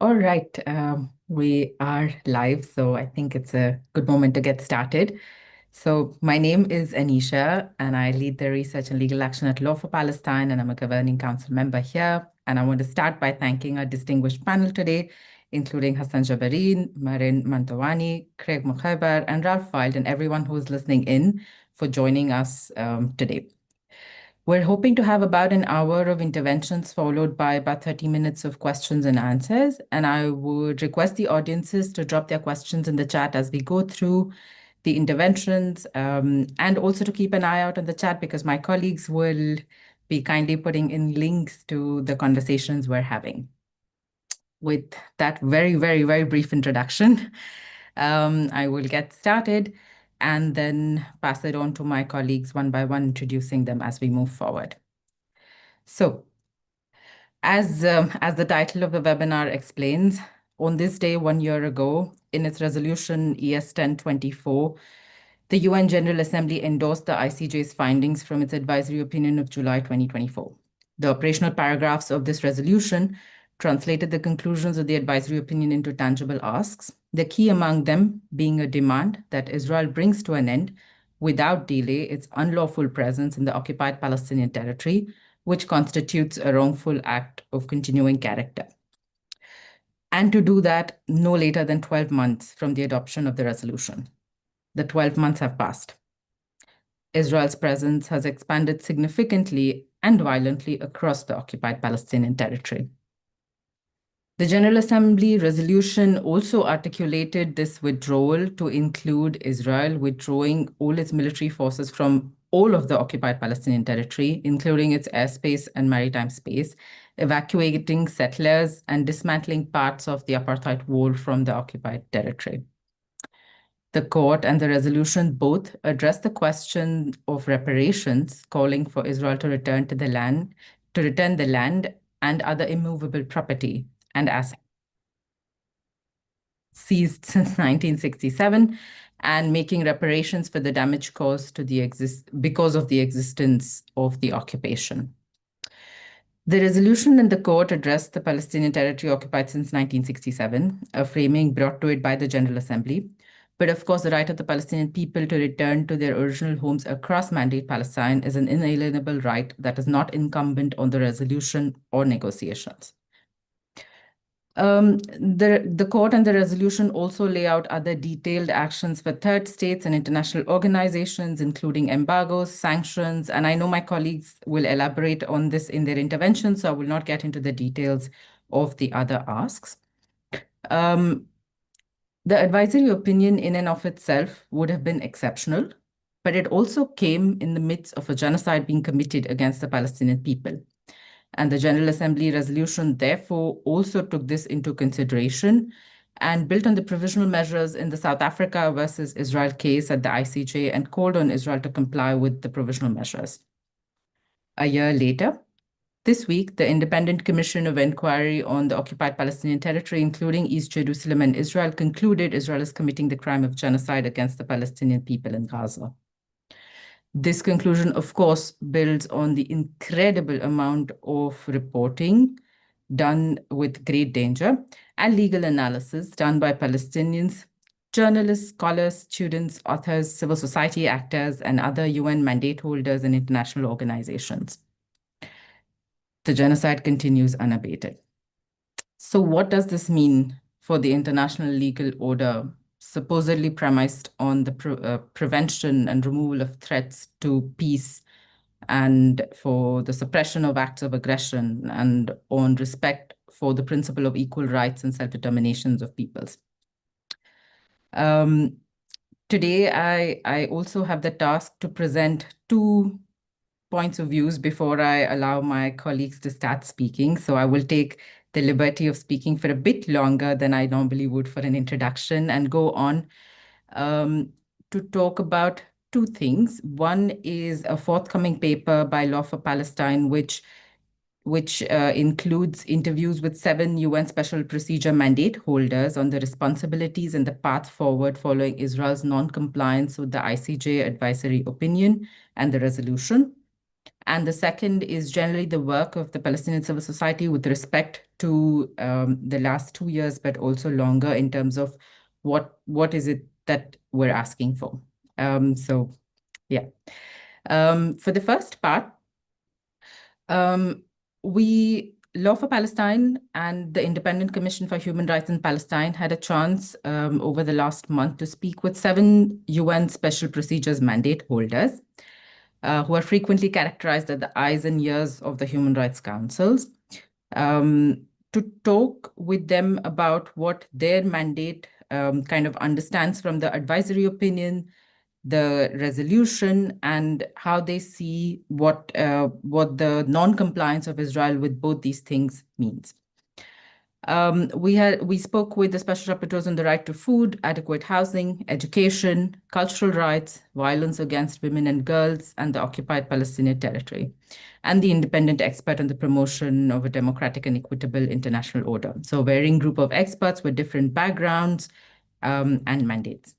All right, we are live, so I think it's a good moment to get started. So my name is Anisha, and I lead the research and legal action at Law for Palestine, and I'm a governing council member here. And I want to start by thanking our distinguished panel today, including Hassan Jabareen, Maren, Mantovani, Craig Mokhiber, and Ralph Wilde, and everyone who's listening in for joining us today. We're hoping to have about an hour of interventions followed by about 30 minutes of questions and answers. And I would request the audiences to drop their questions in the chat as we go through the interventions, and also to keep an eye out on the chat because my colleagues will be kindly putting in links to the conversations we're having. With that very, very, very brief introduction, I will get started and then pass it on to my colleagues one by one, introducing them as we move forward. So, as the title of the webinar explains, on this day 1 year ago, in its resolution ES 1024, the UN General Assembly endorsed the ICJ's findings from its advisory opinion of July 2024. The operational paragraphs of this resolution translated the conclusions of the advisory opinion into tangible asks, the key among them being a demand that Israel brings to an end without delay its unlawful presence in the occupied Palestinian territory, which constitutes a wrongful act of continuing character. And to do that no later than 12 months from the adoption of the resolution. The 12 months have passed. Israel's presence has expanded significantly and violently across the occupied Palestinian territory. The General Assembly resolution also articulated this withdrawal to include Israel withdrawing all its military forces from all of the occupied Palestinian territory, including its airspace and maritime space, evacuating settlers and dismantling parts of the apartheid wall from the occupied territory. The court and the resolution both address the question of reparations, calling for Israel to return the land and other immovable property and assets seized since 1967, and making reparations for the damage caused to because of the existence of the occupation. The resolution in the court addressed the Palestinian territory occupied since 1967, a framing brought to it by the General Assembly. But of course, the right of the Palestinian people to return to their original homes across Mandate Palestine is an inalienable right that is not incumbent on the resolution or negotiations. The court and the resolution also lay out other detailed actions for third states and international organizations, including embargoes, sanctions, and I know my colleagues will elaborate on this in their intervention, so I will not get into the details of the other asks. The advisory opinion in and of itself would have been exceptional, but it also came in the midst of a genocide being committed against the Palestinian people. And the General Assembly resolution, therefore, also took this into consideration and built on the provisional measures in the South Africa versus Israel case at the ICJ and called on Israel to comply with the provisional measures. A year later, this week, the Independent Commission of Inquiry on the Occupied Palestinian Territory, including East Jerusalem and Israel, concluded Israel is committing the crime of genocide against the Palestinian people in Gaza. This conclusion, of course, builds on the incredible amount of reporting done with great danger and legal analysis done by Palestinians, journalists, scholars, students, authors, civil society actors, and other UN mandate holders and international organizations. The genocide continues unabated. So what does this mean for the international legal order supposedly premised on the prevention and removal of threats to peace and for the suppression of acts of aggression and on respect for the principle of equal rights and self-determinations of peoples? Today, I also have the task to present two points of views before I allow my colleagues to start speaking. So I will take the liberty of speaking for a bit longer than I normally would for an introduction and go on to talk about two things. One is a forthcoming paper by Law for Palestine, which includes interviews with 7 UN Special Procedure mandate holders on the responsibilities and the path forward following Israel's non-compliance with the ICJ advisory opinion and the resolution. And the second is generally the work of the Palestinian civil society with respect to the last 2 years, but also longer in terms of what is it that we're asking for. So, yeah. For the first part, Law for Palestine and the Independent Commission for Human Rights in Palestine had a chance over the last month to speak with 7 UN Special Procedures mandate holders who are frequently characterized as the eyes and ears of the Human Rights Councils, to talk with them about what their mandate kind of understands from the advisory opinion, the resolution, and how they see what the non-compliance of Israel with both these things means. We spoke with the special rapporteurs on the right to food, adequate housing, education, cultural rights, violence against women and girls, and the occupied Palestinian territory, and the independent expert on the promotion of a democratic and equitable international order. So, a varying group of experts with different backgrounds and mandates.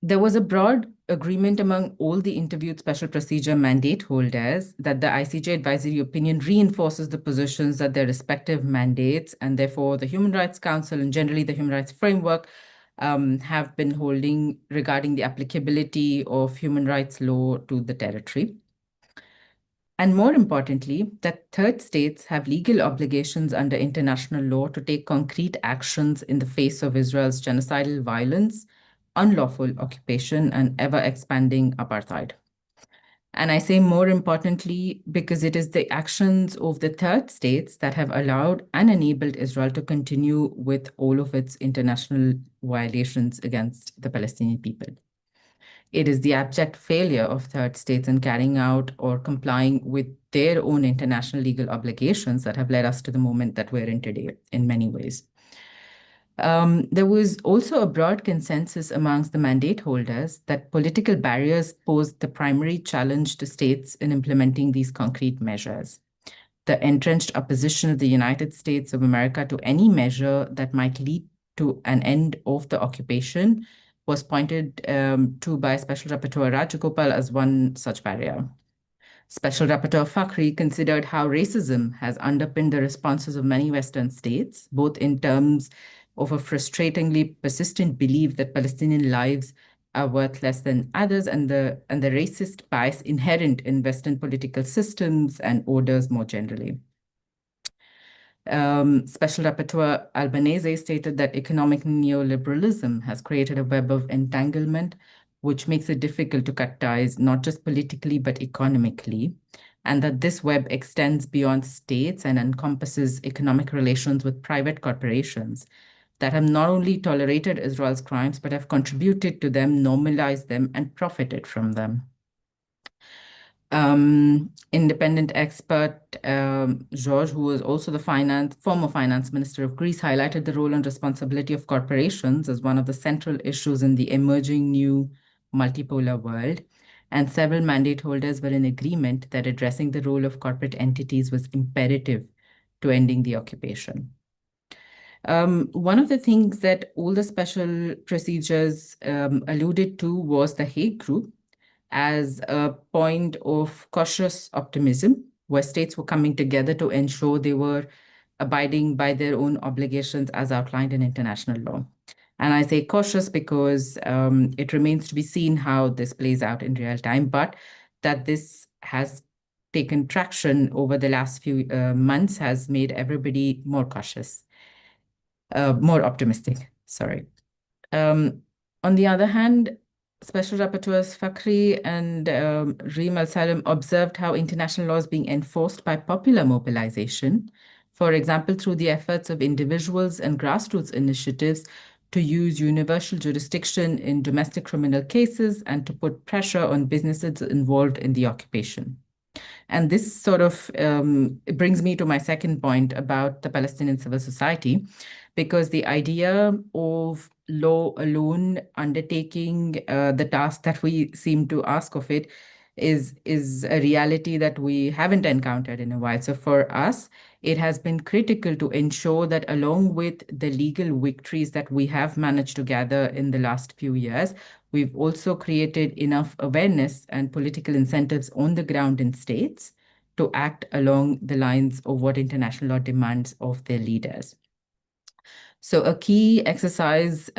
There was a broad agreement among all the interviewed special procedure mandate holders that the ICJ advisory opinion reinforces the positions that their respective mandates and therefore the Human Rights Council and generally the Human Rights Framework have been holding regarding the applicability of human rights law to the territory. And more importantly, that third states have legal obligations under international law to take concrete actions in the face of Israel's genocidal violence, unlawful occupation, and ever-expanding apartheid. And I say more importantly because it is the actions of the third states that have allowed and enabled Israel to continue with all of its international violations against the Palestinian people. It is the abject failure of third states in carrying out or complying with their own international legal obligations that have led us to the moment that we're in today in many ways. There was also a broad consensus amongst the mandate holders that political barriers posed the primary challenge to states in implementing these concrete measures. The entrenched opposition of the United States of America to any measure that might lead to an end of the occupation was pointed to by Special Rapporteur Rajagopal as one such barrier. Special Rapporteur Fakhri considered how racism has underpinned the responses of many Western states, both in terms of a frustratingly persistent belief that Palestinian lives are worth less than others and the racist bias inherent in Western political systems and orders more generally. Special Rapporteur Albanese stated that economic neoliberalism has created a web of entanglement, which makes it difficult to cut ties, not just politically, but economically, and that this web extends beyond states and encompasses economic relations with private corporations that have not only tolerated Israel's crimes, but have contributed to them, normalized them, and profited from them. Independent expert George, who was also the former finance minister of Greece, highlighted the role and responsibility of corporations as one of the central issues in the emerging new multipolar world. And several mandate holders were in agreement that addressing the role of corporate entities was imperative to ending the occupation. One of the things that all the special procedures alluded to was the Hague Group as a point of cautious optimism, where states were coming together to ensure they were abiding by their own obligations as outlined in international law. And I say cautious because it remains to be seen how this plays out in real time, but that this has taken traction over the last few months has made everybody more cautious, more optimistic, sorry. On the other hand, Special Rapporteurs Fakhri and Reem Al-Salem observed how international law is being enforced by popular mobilization, for example, through the efforts of individuals and grassroots initiatives to use universal jurisdiction in domestic criminal cases and to put pressure on businesses involved in the occupation. And this sort of brings me to my second point about the Palestinian civil society, because the idea of law alone undertaking the task that we seem to ask of it is a reality that we haven't encountered in a while. So for us, it has been critical to ensure that along with the legal victories that we have managed to gather in the last few years, we've also created enough awareness and political incentives on the ground in states to act along the lines of what international law demands of their leaders. So a key exercise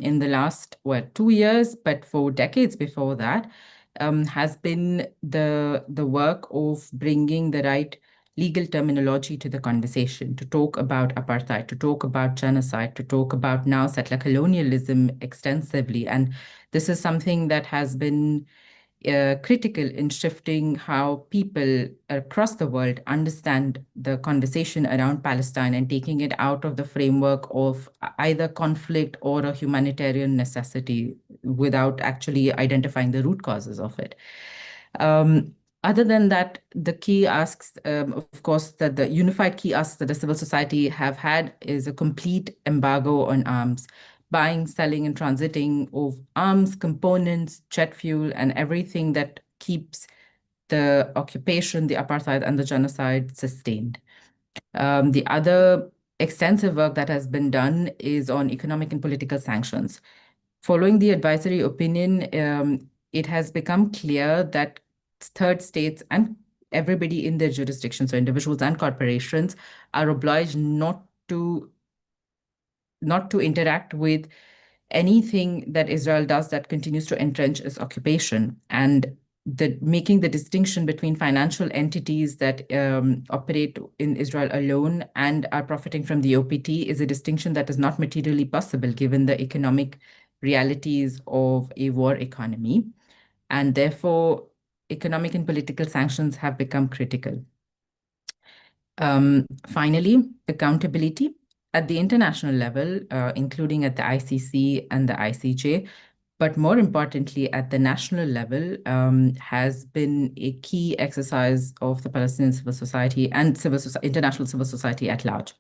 in the last, 2 years, but for decades before that, has been the work of bringing the right legal terminology to the conversation, to talk about apartheid, to talk about genocide, to talk about now settler colonialism extensively. And this is something that has been critical in shifting how people across the world understand the conversation around Palestine and taking it out of the framework of either conflict or a humanitarian necessity without actually identifying the root causes of it. Um, Other than that, the key asks, of course, that the unified key asks that the civil society have had is a complete embargo on arms, buying, selling, and transiting of arms, components, jet fuel, and everything that keeps the occupation, the apartheid, and the genocide sustained. The other extensive work that has been done is on economic and political sanctions. Following the advisory opinion, it has become clear that third states and everybody in their jurisdiction, so individuals and corporations, are obliged not to interact with anything that Israel does that continues to entrench its occupation. And making the distinction between financial entities that operate in Israel alone and are profiting from the OPT is a distinction that is not materially possible given the economic realities of a war economy. And therefore, economic and political sanctions have become critical. Finally, accountability at the international level, including at the ICC and the ICJ, but more importantly, at the national level, has been a key exercise of the Palestinian civil society and international civil society at large,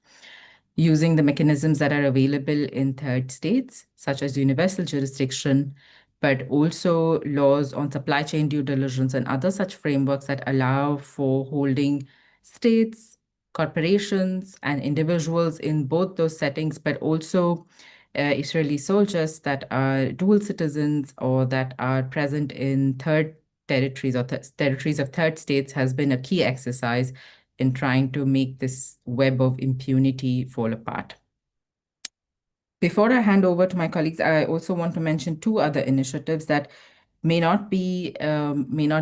using the mechanisms that are available in third states, such as universal jurisdiction, but also laws on supply chain due diligence and other such frameworks that allow for holding states, corporations, and individuals in both those settings, but also Israeli soldiers that are dual citizens or that are present in third territories or territories of third states has been a key exercise in trying to make this web of impunity fall apart. Before I hand over to my colleagues, I also want to mention two other initiatives that may not be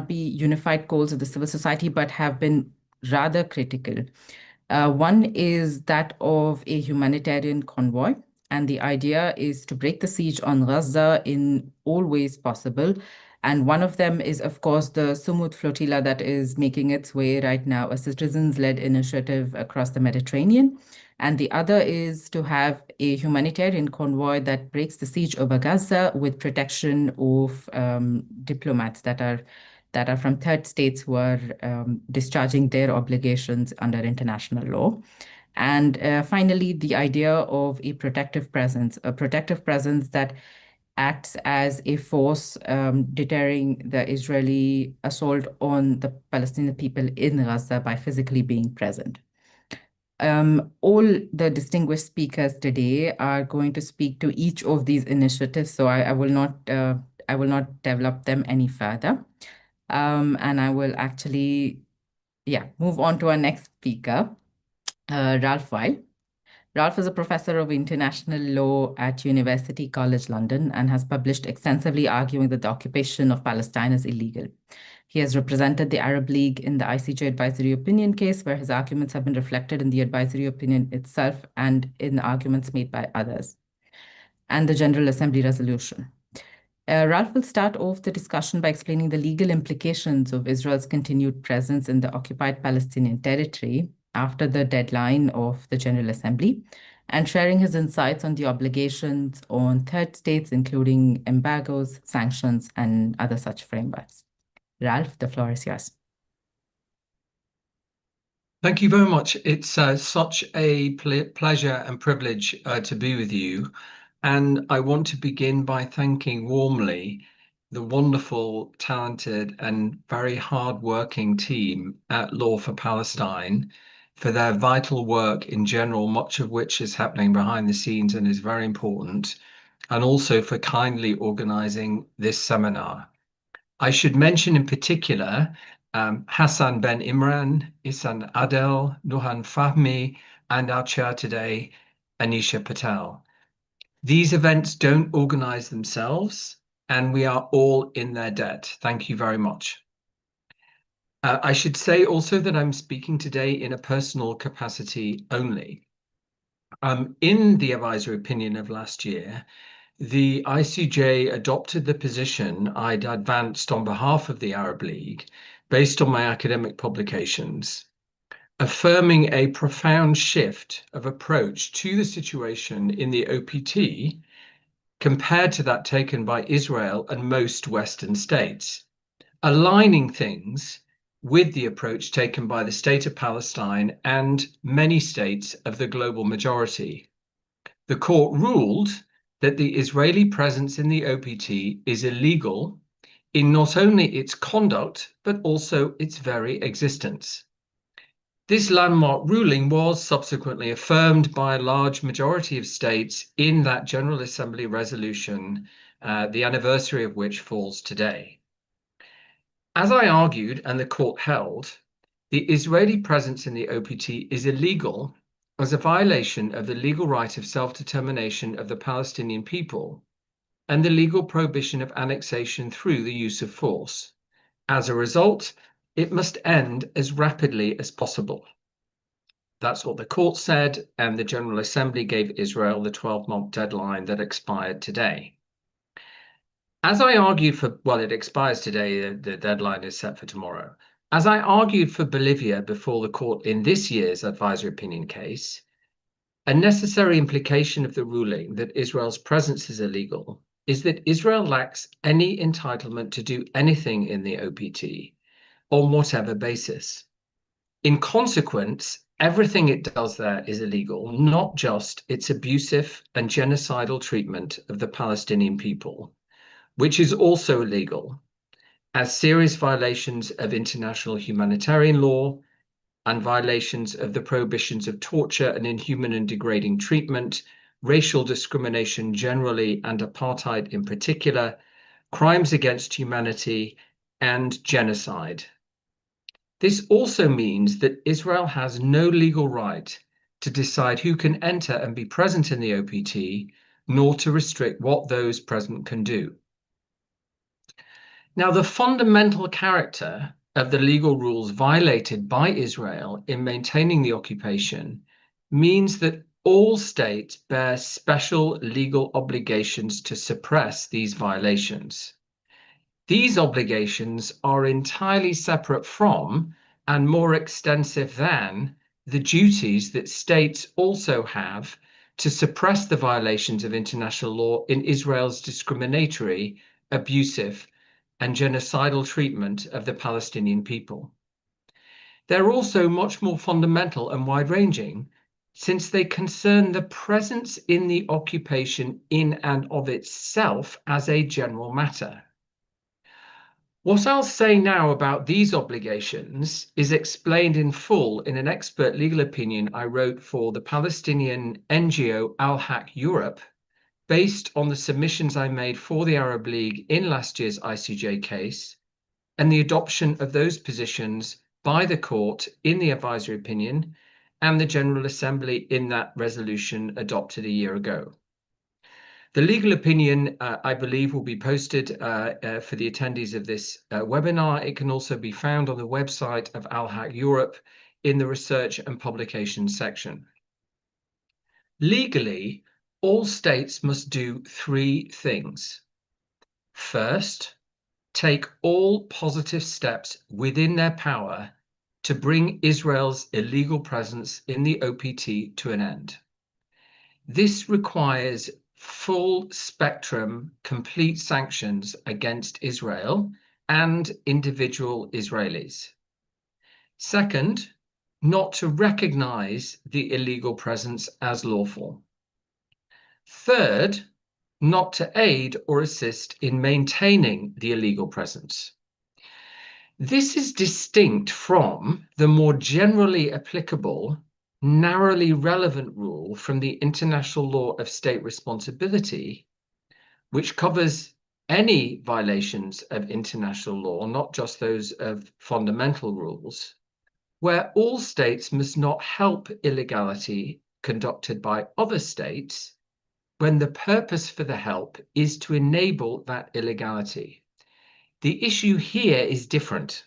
unified calls of the civil society, but have been rather critical. One is that of a humanitarian convoy, and the idea is to break the siege on Gaza in all ways possible. And one of them is, of course, the Sumud flotilla that is making its way right now, a citizens-led initiative across the Mediterranean. And the other is to have a humanitarian convoy that breaks the siege over Gaza with protection of diplomats that are from third states who are discharging their obligations under international law. And finally, the idea of a protective presence that acts as a force deterring the Israeli assault on the Palestinian people in Gaza by physically being present. All the distinguished speakers today are going to speak to each of these initiatives, so I will not develop them any further. And I will actually, move on to our next speaker, Ralph Wilde. Ralph is a professor of international law at University College London and has published extensively arguing that the occupation of Palestine is illegal. He has represented the Arab League in the ICJ advisory opinion case, where his arguments have been reflected in the advisory opinion itself and in the arguments made by others, and the General Assembly resolution. Ralph will start off the discussion by explaining the legal implications of Israel's continued presence in the occupied Palestinian territory after the deadline of the General Assembly, and sharing his insights on the obligations on third states, including embargoes, sanctions, and other such frameworks. Ralph, the floor is yours. Thank you very much. It's such a pleasure and privilege to be with you. And I want to begin by thanking warmly the wonderful, talented, and very hard-working team at Law for Palestine for their vital work in general, much of which is happening behind the scenes and is very important, and also for kindly organizing this seminar. I should mention in particular Hassan Ben Imran, Isan Adel, Nuhan Fahmi, and our chair today, Anisha Patel. These events don't organize themselves, and we are all in their debt. Thank you very much. I should say also that I'm speaking today in a personal capacity only. In the advisory opinion of last year, the ICJ adopted the position I'd advanced on behalf of the Arab League based on my academic publications, affirming a profound shift of approach to the situation in the OPT compared to that taken by Israel and most Western states, aligning things with the approach taken by the State of Palestine and many states of the global majority. The court ruled that the Israeli presence in the OPT is illegal in not only its conduct, but also its very existence. This landmark ruling was subsequently affirmed by a large majority of states in that General Assembly resolution, the anniversary of which falls today. As I argued and the court held, the Israeli presence in the OPT is illegal as a violation of the legal right of self-determination of the Palestinian people and the legal prohibition of annexation through the use of force. As a result, it must end as rapidly as possible. That's what the court said, and the General Assembly gave Israel the 12-month deadline that expired today. As I argued for, well, it expires today, the deadline is set for tomorrow. As I argued for Bolivia before the court in this year's advisory opinion case, a necessary implication of the ruling that Israel's presence is illegal is that Israel lacks any entitlement to do anything in the OPT on whatever basis. In consequence, everything it does there is illegal, not just its abusive and genocidal treatment of the Palestinian people, which is also illegal, as serious violations of international humanitarian law and violations of the prohibitions of torture and inhuman and degrading treatment, racial discrimination generally and apartheid in particular, crimes against humanity, and genocide. This also means that Israel has no legal right to decide who can enter and be present in the OPT, nor to restrict what those present can do. Now, the fundamental character of the legal rules violated by Israel in maintaining the occupation means that all states bear special legal obligations to suppress these violations. These obligations are entirely separate from and more extensive than the duties that states also have to suppress the violations of international law in Israel's discriminatory, abusive, and genocidal treatment of the Palestinian people. They're also much more fundamental and wide-ranging, since they concern the presence in the occupation in and of itself as a general matter. What I'll say now about these obligations is explained in full in an expert legal opinion I wrote for the Palestinian NGO Al-Haq Europe, based on the submissions I made for the Arab League in last year's ICJ case, and the adoption of those positions by the court in the advisory opinion and the General Assembly in that resolution adopted a year ago. The legal opinion, I believe, will be posted for the attendees of this webinar. It can also be found on the website of Al-Haq Europe in the research and publications section. Legally, all states must do three things. First, take all positive steps within their power to bring Israel's illegal presence in the OPT to an end. This requires full spectrum, complete sanctions against Israel and individual Israelis. Second, not to recognize the illegal presence as lawful. Third, not to aid or assist in maintaining the illegal presence. This is distinct from the more generally applicable, narrowly relevant rule from the international law of state responsibility which covers any violations of international law, not just those of fundamental rules, where all states must not help illegality conducted by other states when the purpose for the help is to enable that illegality. The issue here is different.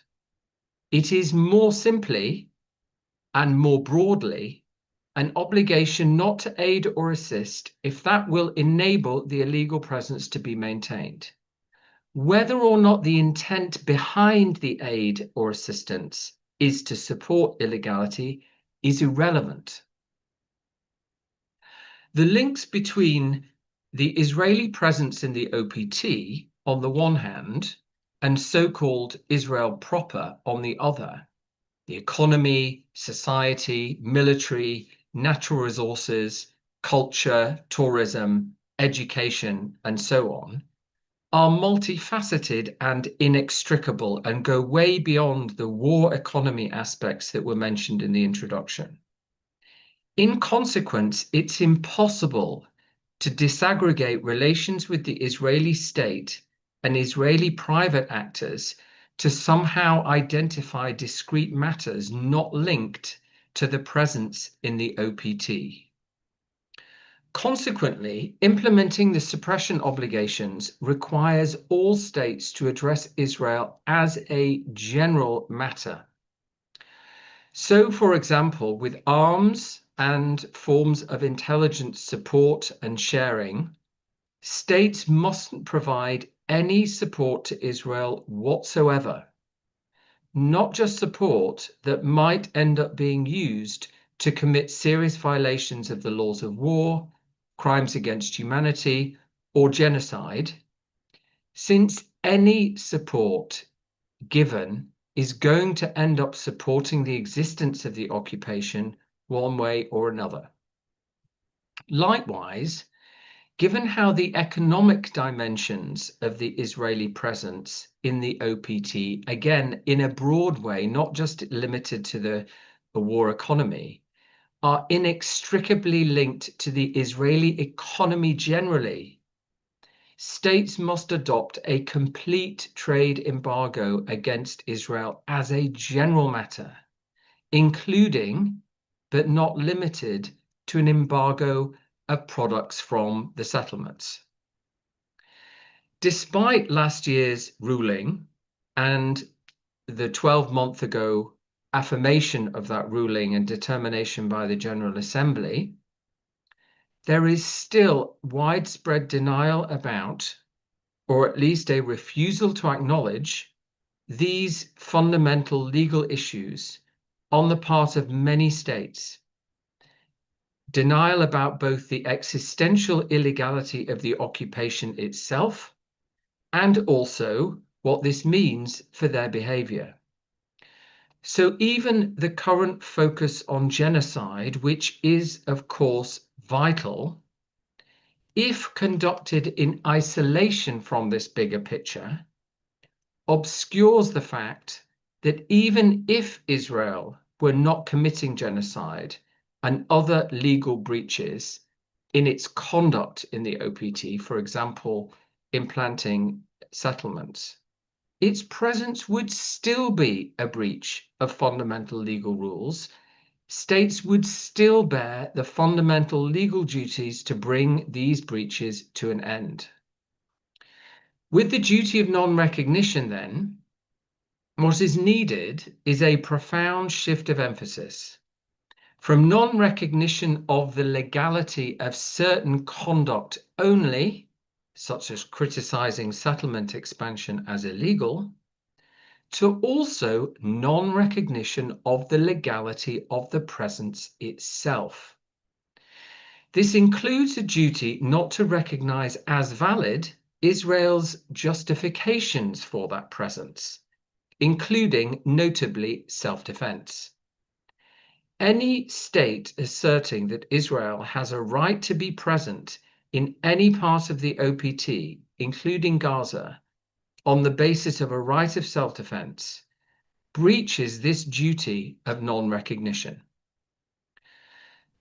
It is more simply and more broadly an obligation not to aid or assist if that will enable the illegal presence to be maintained. Whether or not the intent behind the aid or assistance is to support illegality is irrelevant. The links between the Israeli presence in the OPT on the one hand and so-called Israel proper on the other, the economy, society, military, natural resources, culture, tourism, education, and so on, are multifaceted and inextricable and go way beyond the war economy aspects that were mentioned in the introduction. In consequence, it's impossible to disaggregate relations with the Israeli state and Israeli private actors to somehow identify discrete matters not linked to the presence in the OPT. Consequently, implementing the suppression obligations requires all states to address Israel as a general matter. So, for example, with arms and forms of intelligence support and sharing, states mustn't provide any support to Israel whatsoever, not just support that might end up being used to commit serious violations of the laws of war, crimes against humanity, or genocide, since any support given is going to end up supporting the existence of the occupation one way or another. Likewise, given how the economic dimensions of the Israeli presence in the OPT, again, in a broad way, not just limited to the war economy, are inextricably linked to the Israeli economy generally, states must adopt a complete trade embargo against Israel as a general matter, including, but not limited to, an embargo of products from the settlements. Despite last year's ruling and the 12-month ago affirmation of that ruling and determination by the General Assembly, there is still widespread denial about, or at least a refusal to acknowledge, these fundamental legal issues on the part of many states. Denial about both the existential illegality of the occupation itself and also what this means for their behavior. So even the current focus on genocide, which is, of course, vital, if conducted in isolation from this bigger picture, obscures the fact that even if Israel were not committing genocide and other legal breaches in its conduct in the OPT, for example, implanting settlements, its presence would still be a breach of fundamental legal rules. States would still bear the fundamental legal duties to bring these breaches to an end. With the duty of non-recognition, then, what is needed is a profound shift of emphasis from non-recognition of the legality of certain conduct only, such as criticizing settlement expansion as illegal, to also non-recognition of the legality of the presence itself. This includes a duty not to recognize as valid Israel's justifications for that presence, including notably self-defense. Any state asserting that Israel has a right to be present in any part of the OPT, including Gaza, on the basis of a right of self-defense, breaches this duty of non-recognition.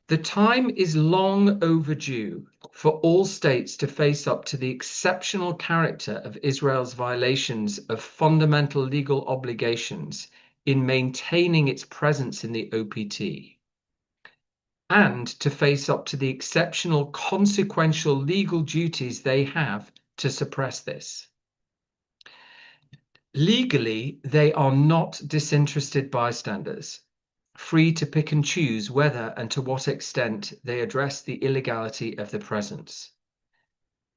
The time is long overdue for all states to face up to the exceptional character of Israel's violations of fundamental legal obligations in maintaining its presence in the OPT, and to face up to the exceptional consequential legal duties they have to suppress this. Legally, they are not disinterested bystanders, free to pick and choose whether and to what extent they address the illegality of the presence.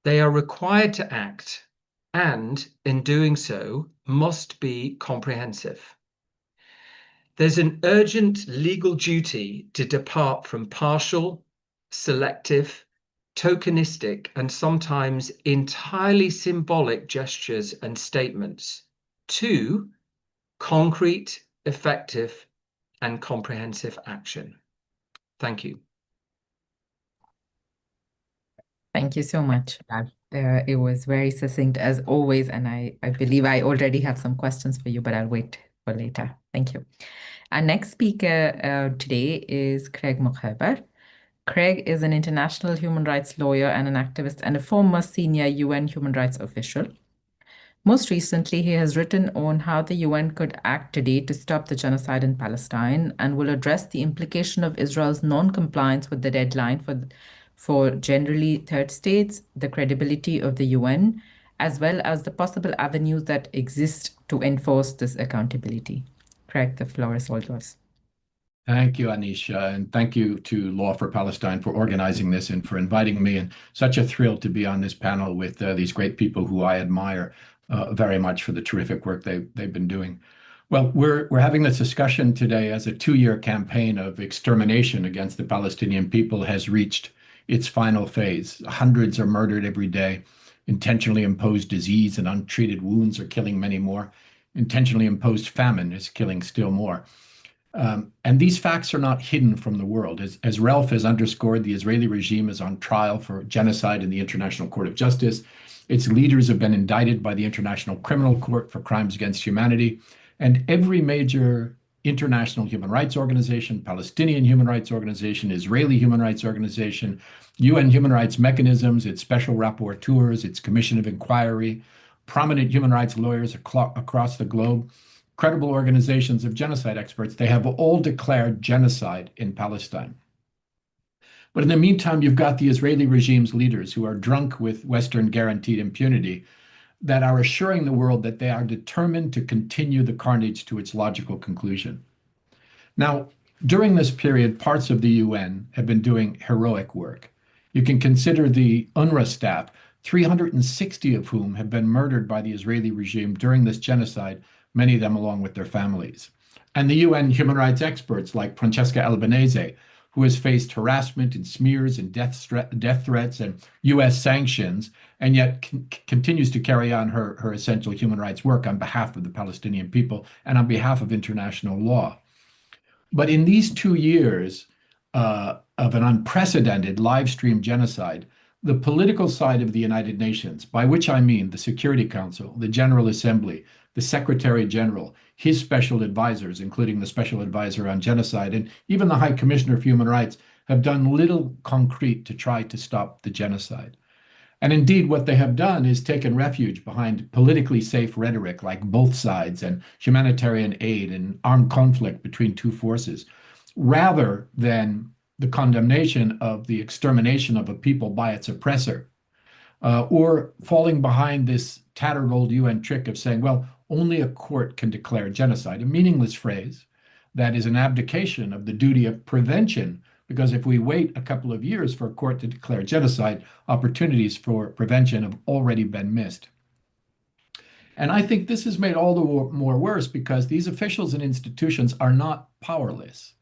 They are required to act, and in doing so, must be comprehensive. There's an urgent legal duty to depart from partial, selective, tokenistic, and sometimes entirely symbolic gestures and statements to concrete, effective, and comprehensive action. Thank you. Thank you so much. It was very succinct as always, and I believe I already have some questions for you, but I'll wait for later. Thank you. Our next speaker today is Craig Mokhiber. Craig is an international human rights lawyer and an activist and a former senior UN human rights official. Most recently, he has written on how the UN could act today to stop the genocide in Palestine and will address the implication of Israel's non-compliance with the deadline for generally third states, the credibility of the UN, as well as the possible avenues that exist to enforce this accountability. Craig, the floor is all yours. Thank you, Anisha, and thank you to Law for Palestine for organizing this and for inviting me. And such a thrill to be on this panel with these great people who I admire very much for the terrific work they've been doing. Well, we're having this discussion today as a 2-year campaign of extermination against the Palestinian people has reached its final phase. Hundreds are murdered every day. Intentionally imposed disease and untreated wounds are killing many more. Intentionally imposed famine is killing still more. And these facts are not hidden from the world. As Ralph has underscored, the Israeli regime is on trial for genocide in the International Court of Justice. Its leaders have been indicted by the International Criminal Court for crimes against humanity. And every major international human rights organization, Palestinian human rights organization, Israeli human rights organization, UN human rights mechanisms, its special rapporteurs, its commission of inquiry, prominent human rights lawyers across the globe, credible organizations of genocide experts, they have all declared genocide in Palestine. But in the meantime, you've got the Israeli regime's leaders who are drunk with Western guaranteed impunity that are assuring the world that they are determined to continue the carnage to its logical conclusion. Now, during this period, parts of the UN have been doing heroic work. You can consider the UNRWA staff, 360 of whom have been murdered by the Israeli regime during this genocide, many of them along with their families. And the UN human rights experts like Francesca Albanese, who has faced harassment and smears and death threats and US sanctions, and yet continues to carry on her essential human rights work on behalf of the Palestinian people and on behalf of international law. But in these 2 years of an unprecedented live stream genocide, the political side of the United Nations, by which I mean the Security Council, the General Assembly, the Secretary General, his special advisors, including the Special Advisor on Genocide, and even the High Commissioner for Human Rights, have done little concrete to try to stop the genocide. And indeed, what they have done is taken refuge behind politically safe rhetoric like both sides and humanitarian aid and armed conflict between two forces, rather than the condemnation of the extermination of a people by its oppressor, or falling behind this tattered old UN trick of saying, well, only a court can declare genocide, a meaningless phrase that is an abdication of the duty of prevention, because if we wait a couple of years for a court to declare genocide, opportunities for prevention have already been missed. And I think this is made all the more worse because these officials and institutions are not powerless.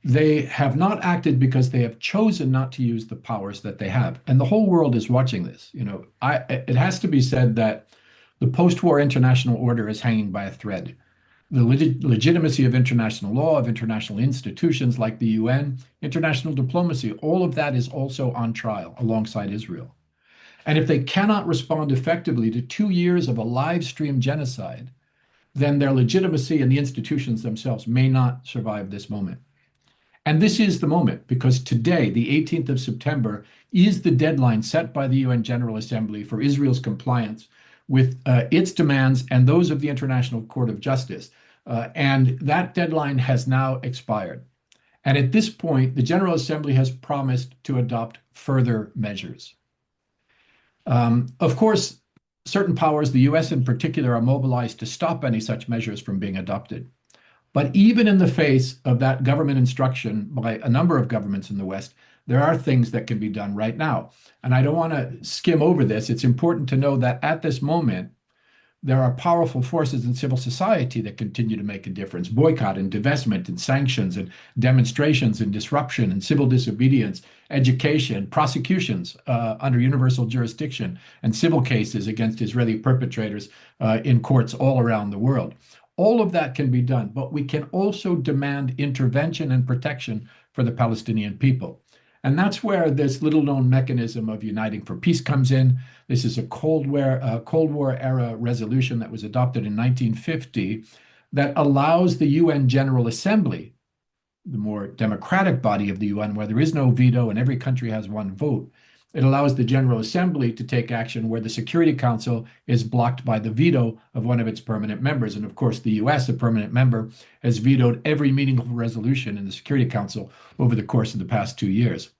They have not acted because they have chosen not to use the powers that they have. And the whole world is watching this. It has to be said that the post-war international order is hanging by a thread. The legitimacy of international law, of international institutions like the UN, international diplomacy, all of that is also on trial alongside Israel. And if they cannot respond effectively to 2 years of a live stream genocide, then their legitimacy and the institutions themselves may not survive this moment. And this is the moment because today, the 18th of September, is the deadline set by the UN General Assembly for Israel's compliance with its demands and those of the International Court of Justice. And that deadline has now expired. And at this point, the General Assembly has promised to adopt further measures. Of course, certain powers, the US in particular, are mobilized to stop any such measures from being adopted. But even in the face of that government instruction by a number of governments in the West, there are things that can be done right now. And I don't want to skim over this. It's important to know that at this moment, there are powerful forces in civil society that continue to make a difference. Boycott and divestment and sanctions and demonstrations and disruption and civil disobedience, education, prosecutions under universal jurisdiction, and civil cases against Israeli perpetrators in courts all around the world. All of that can be done, but we can also demand intervention and protection for the Palestinian people. And that's where this little known mechanism of Uniting for Peace comes in. This is a Cold War era resolution that was adopted in 1950 that allows the UN General Assembly, the more democratic body of the UN, where there is no veto and every country has one vote. It allows the General Assembly to take action where the Security Council is blocked by the veto of one of its permanent members. And of course, the US, a permanent member, has vetoed every meaningful resolution in the Security Council over the course of the past 2 years.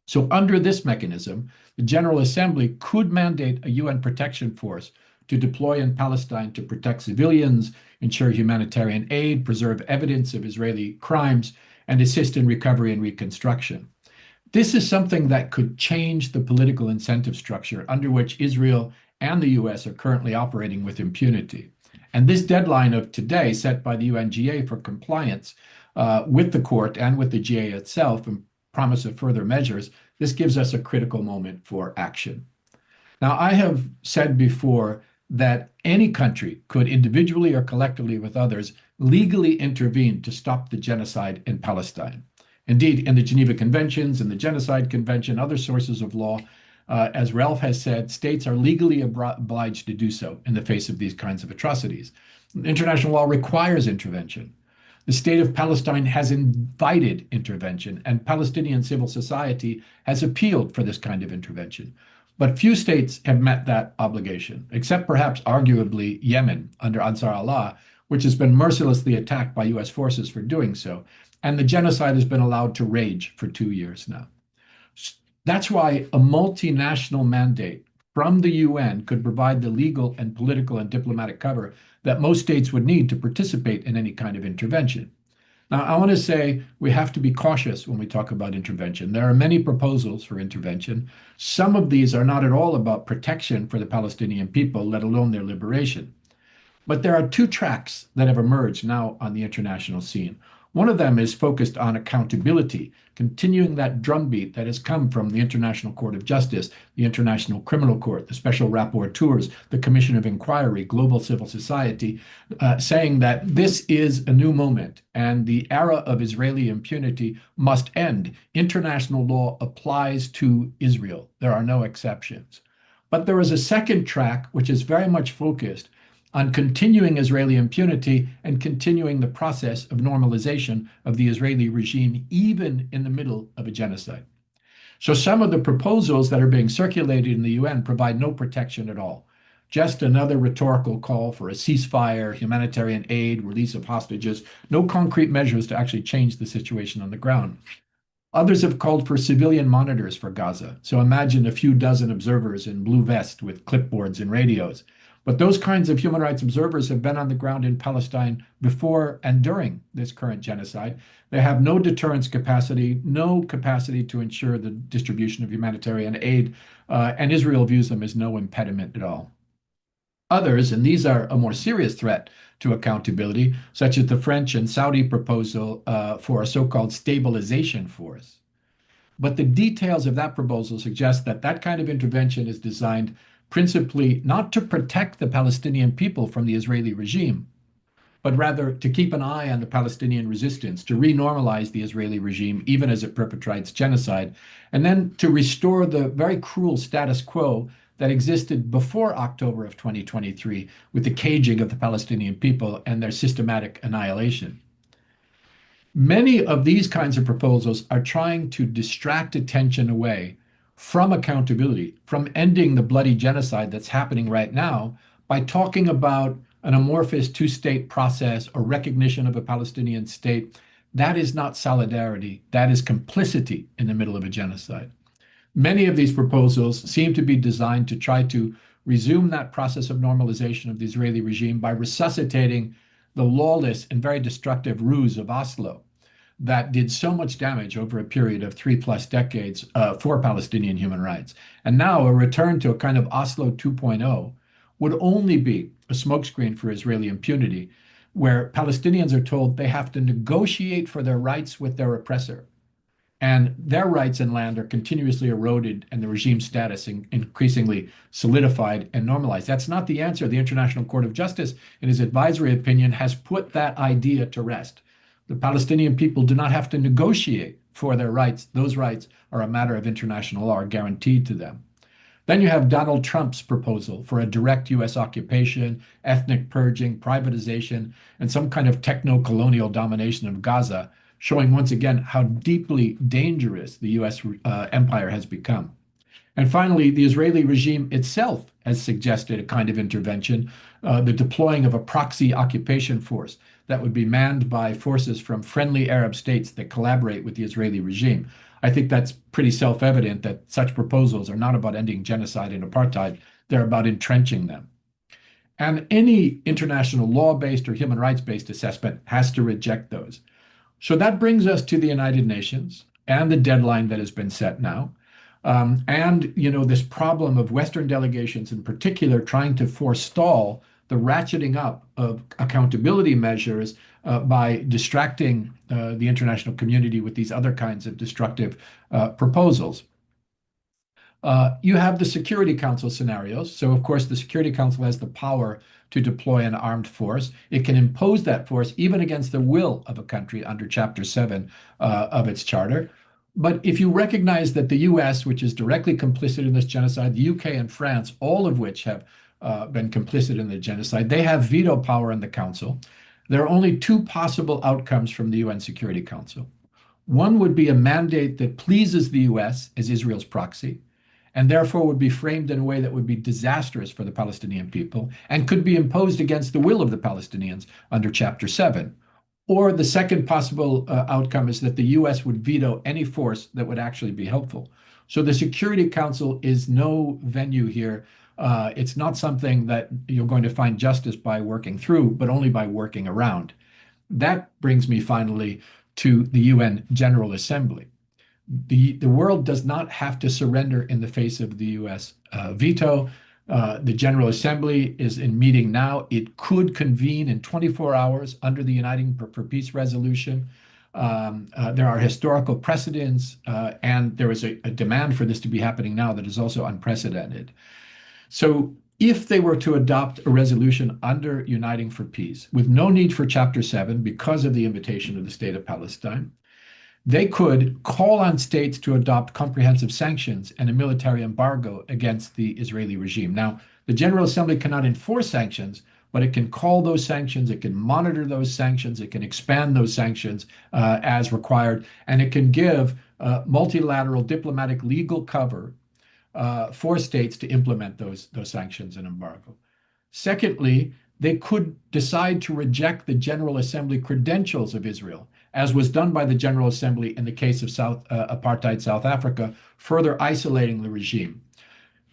So under this mechanism, the General Assembly could mandate a UN protection force to deploy in Palestine to protect civilians, ensure humanitarian aid, preserve evidence of Israeli crimes, and assist in recovery and reconstruction. This is something that could change the political incentive structure under which Israel and the US are currently operating with impunity. And this deadline of today, set by the UNGA for compliance with the court and with the GA itself, and promise of further measures, this gives us a critical moment for action. Now, I have said before that any country could individually or collectively with others legally intervene to stop the genocide in Palestine. Indeed, in the Geneva Conventions and the Genocide Convention, other sources of law, as Ralph has said, states are legally obliged to do so in the face of these kinds of atrocities. International law requires intervention. The state of Palestine has invited intervention, and Palestinian civil society has appealed for this kind of intervention. But few states have met that obligation, except perhaps arguably Yemen under Ansar Allah, which has been mercilessly attacked by US forces for doing so. And the genocide has been allowed to rage for 2 years now. That's why a multinational mandate from the UN could provide the legal and political and diplomatic cover that most states would need to participate in any kind of intervention. Now, I want to say we have to be cautious when we talk about intervention. There are many proposals for intervention. Some of these are not at all about protection for the Palestinian people, let alone their liberation. But there are two tracks that have emerged now on the international scene. One of them is focused on accountability, continuing that drumbeat that has come from the International Court of Justice, the International Criminal Court, the Special Rapporteurs, the Commission of Inquiry, global civil society, saying that this is a new moment and the era of Israeli impunity must end. International law applies to Israel. There are no exceptions. But there is a second track which is very much focused on continuing Israeli impunity and continuing the process of normalization of the Israeli regime, even in the middle of a genocide. So some of the proposals that are being circulated in the UN provide no protection at all. Just another rhetorical call for a ceasefire, humanitarian aid, release of hostages, no concrete measures to actually change the situation on the ground. Others have called for civilian monitors for Gaza. So imagine a few dozen observers in blue vests with clipboards and radios. But those kinds of human rights observers have been on the ground in Palestine before and during this current genocide. They have no deterrence capacity, no capacity to ensure the distribution of humanitarian aid, and Israel views them as no impediment at all. Others, and these are a more serious threat to accountability, such as the French and Saudi proposal for a so-called stabilization force. But the details of that proposal suggest that that kind of intervention is designed principally not to protect the Palestinian people from the Israeli regime, but rather to keep an eye on the Palestinian resistance, to renormalize the Israeli regime, even as it perpetrates genocide, and then to restore the very cruel status quo that existed before October of 2023, with the caging of the Palestinian people and their systematic annihilation. Many of these kinds of proposals are trying to distract attention away from accountability, from ending the bloody genocide that's happening right now by talking about an amorphous two-state process or recognition of a Palestinian state. That is not solidarity. That is complicity in the middle of a genocide. Many of these proposals seem to be designed to try to resume that process of normalization of the Israeli regime by resuscitating the lawless and very destructive ruse of Oslo that did so much damage over a period of 3+ decades for Palestinian human rights. And now a return to a kind of Oslo 2.0 would only be a smokescreen for Israeli impunity, where Palestinians are told they have to negotiate for their rights with their oppressor. And their rights in land are continuously eroded and the regime's status increasingly solidified and normalized. That's not the answer. The International Court of Justice, in his advisory opinion, has put that idea to rest. The Palestinian people do not have to negotiate for their rights. Those rights are a matter of international law, are guaranteed to them. Then you have Donald Trump's proposal for a direct U.S. occupation, ethnic purging, privatization, and some kind of techno-colonial domination of Gaza, showing once again how deeply dangerous the U.S. empire has become. And finally, the Israeli regime itself has suggested a kind of intervention, the deploying of a proxy occupation force that would be manned by forces from friendly Arab states that collaborate with the Israeli regime. I think that's pretty self-evident that such proposals are not about ending genocide and apartheid, they're about entrenching them. And any international law-based or human rights-based assessment has to reject those. So that brings us to the United Nations and the deadline that has been set now. And this problem of Western delegations in particular trying to forestall the ratcheting up of accountability measures by distracting the international community with these other kinds of destructive proposals. You have the Security Council scenarios. So, of course, the Security Council has the power to deploy an armed force. It can impose that force even against the will of a country under Chapter 7 of its charter. But if you recognize that the US, which is directly complicit in this genocide, the UK and France, all of which have been complicit in the genocide, they have veto power in the Council. There are only two possible outcomes from the UN Security Council. One would be a mandate that pleases the US as Israel's proxy, and therefore would be framed in a way that would be disastrous for the Palestinian people and could be imposed against the will of the Palestinians under Chapter 7. Or the second possible outcome is that the US would veto any force that would actually be helpful. So the Security Council is no venue here. It's not something that you're going to find justice by working through, but only by working around. That brings me finally to the UN General Assembly. The world does not have to surrender in the face of the US veto. The General Assembly is in meeting now. It could convene in 24 hours under the Uniting for Peace resolution. There are historical precedents, and there is a demand for this to be happening now that is also unprecedented. So if they were to adopt a resolution under Uniting for Peace with no need for Chapter 7 because of the invitation of the State of Palestine, they could call on states to adopt comprehensive sanctions and a military embargo against the Israeli regime. Now, the General Assembly cannot enforce sanctions, but it can call those sanctions, it can monitor those sanctions, it can expand those sanctions as required, and it can give multilateral diplomatic legal cover for states to implement those sanctions and embargo. Secondly, they could decide to reject the General Assembly credentials of Israel, as was done by the General Assembly in the case of apartheid South Africa, further isolating the regime.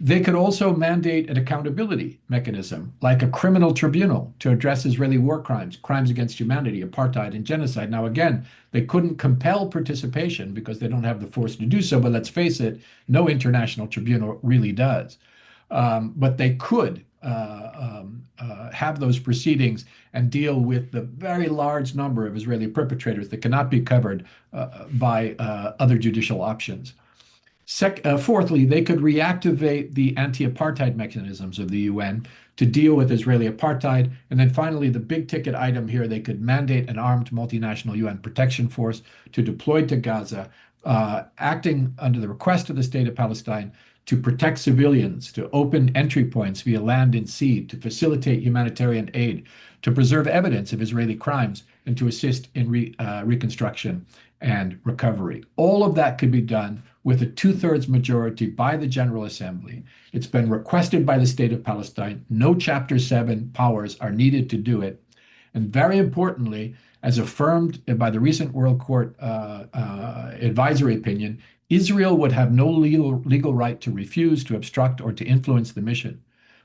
They could also mandate an accountability mechanism, like a criminal tribunal to address Israeli war crimes, crimes against humanity, apartheid, and genocide. Now, again, they couldn't compel participation because they don't have the force to do so, but let's face it, no international tribunal really does. But they could have those proceedings and deal with the very large number of Israeli perpetrators that cannot be covered by other judicial options. Fourthly, they could reactivate the anti-apartheid mechanisms of the UN to deal with Israeli apartheid. And then finally, the big ticket item here, they could mandate an armed multinational UN protection force to deploy to Gaza, acting under the request of the State of Palestine to protect civilians, to open entry points via land and sea, to facilitate humanitarian aid, to preserve evidence of Israeli crimes, and to assist in reconstruction and recovery. All of that could be done with a two-thirds majority by the General Assembly. It's been requested by the State of Palestine. No Chapter 7 powers are needed to do it. And very importantly, as affirmed by the recent World Court advisory opinion, Israel would have no legal right to refuse, to obstruct, or to influence the mission.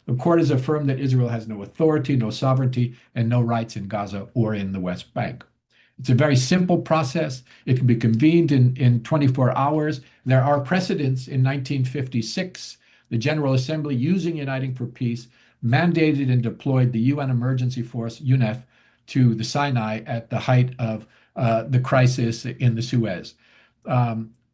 The court has affirmed that Israel has no authority, no sovereignty, and no rights in Gaza or in the West Bank. It's a very simple process. It can be convened in 24 hours. There are precedents in 1956. The General Assembly, using Uniting for Peace, mandated and deployed the UN Emergency Force, UNEF, to the Sinai at the height of the crisis in the Suez.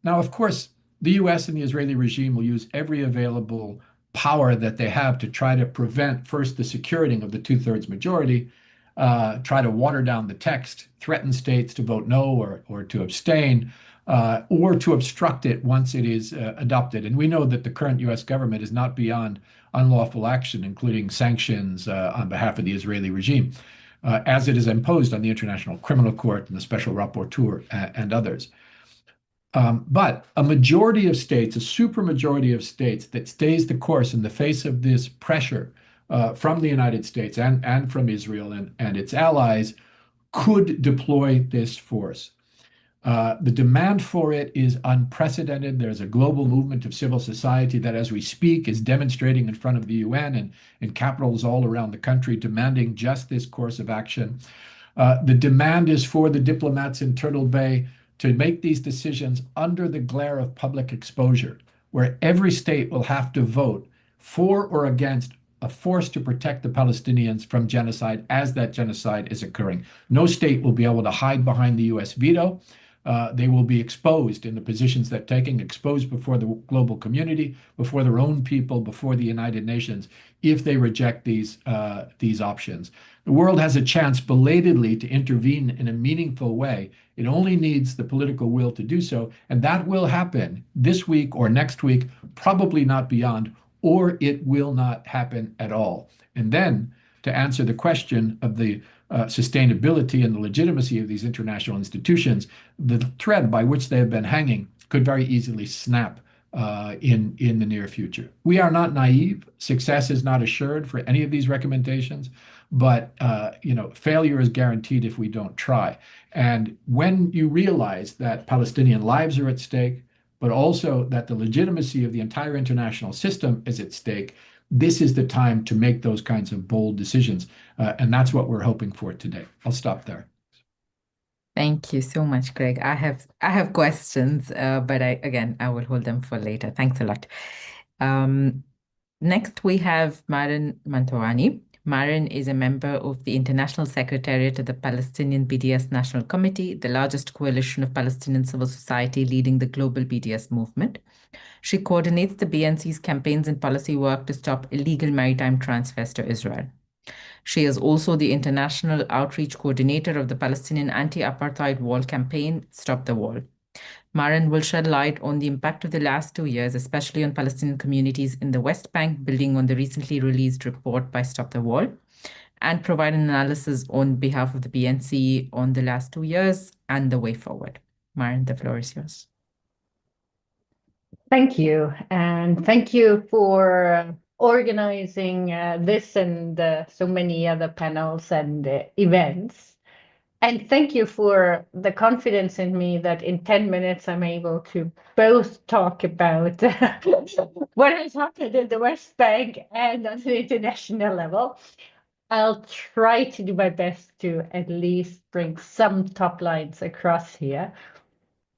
Now, of course, the US and the Israeli regime will use every available power that they have to try to prevent, first, the securing of the two-thirds majority, try to water down the text, threaten states to vote no or to abstain, or to obstruct it once it is adopted. And we know that the current US government is not beyond unlawful action, including sanctions on behalf of the Israeli regime, as it is imposed on the International Criminal Court and the Special Rapporteur and others. But a majority of states, a supermajority of states that stays the course in the face of this pressure from the United States and from Israel and its allies could deploy this force. The demand for it is unprecedented. There's a global movement of civil society that, as we speak, is demonstrating in front of the UN and in capitals all around the country, demanding just this course of action. The demand is for the diplomats in Turtle Bay to make these decisions under the glare of public exposure, where every state will have to vote for or against a force to protect the Palestinians from genocide as that genocide is occurring. No state will be able to hide behind the US veto. They will be exposed in the positions they're taking, exposed before the global community, before their own people, before the United Nations, if they reject these options. The world has a chance belatedly to intervene in a meaningful way. It only needs the political will to do so, and that will happen this week or next week, probably not beyond, or it will not happen at all. And then, to answer the question of the sustainability and the legitimacy of these international institutions, the thread by which they have been hanging could very easily snap in the near future. We are not naive. Success is not assured for any of these recommendations, but failure is guaranteed if we don't try. And when you realize that Palestinian lives are at stake, but also that the legitimacy of the entire international system is at stake, this is the time to make those kinds of bold decisions. And that's what we're hoping for today. I'll stop there. Thank you so much, Greg. I have questions, but I will hold them for later. Thanks a lot. Next, we have Maren Mantovani. Maren is a member of the International Secretariat of the Palestinian BDS National Committee, the largest coalition of Palestinian civil society leading the global BDS movement. She coordinates the BNC's campaigns and policy work to stop illegal maritime transfers to Israel. She is also the international outreach coordinator of the Palestinian anti-apartheid wall campaign, Stop the Wall. Maren will shed light on the impact of the last 2 years, especially on Palestinian communities in the West Bank, building on the recently released report by Stop the Wall, and provide an analysis on behalf of the BNC on the last 2 years and the way forward. Maren, the floor is yours. Thank you. And thank you for organizing this and so many other panels and events. And thank you for the confidence in me that in 10 minutes I'm able to both talk about what has happened in the West Bank and on the international level. I'll try to do my best to at least bring some top lines across here.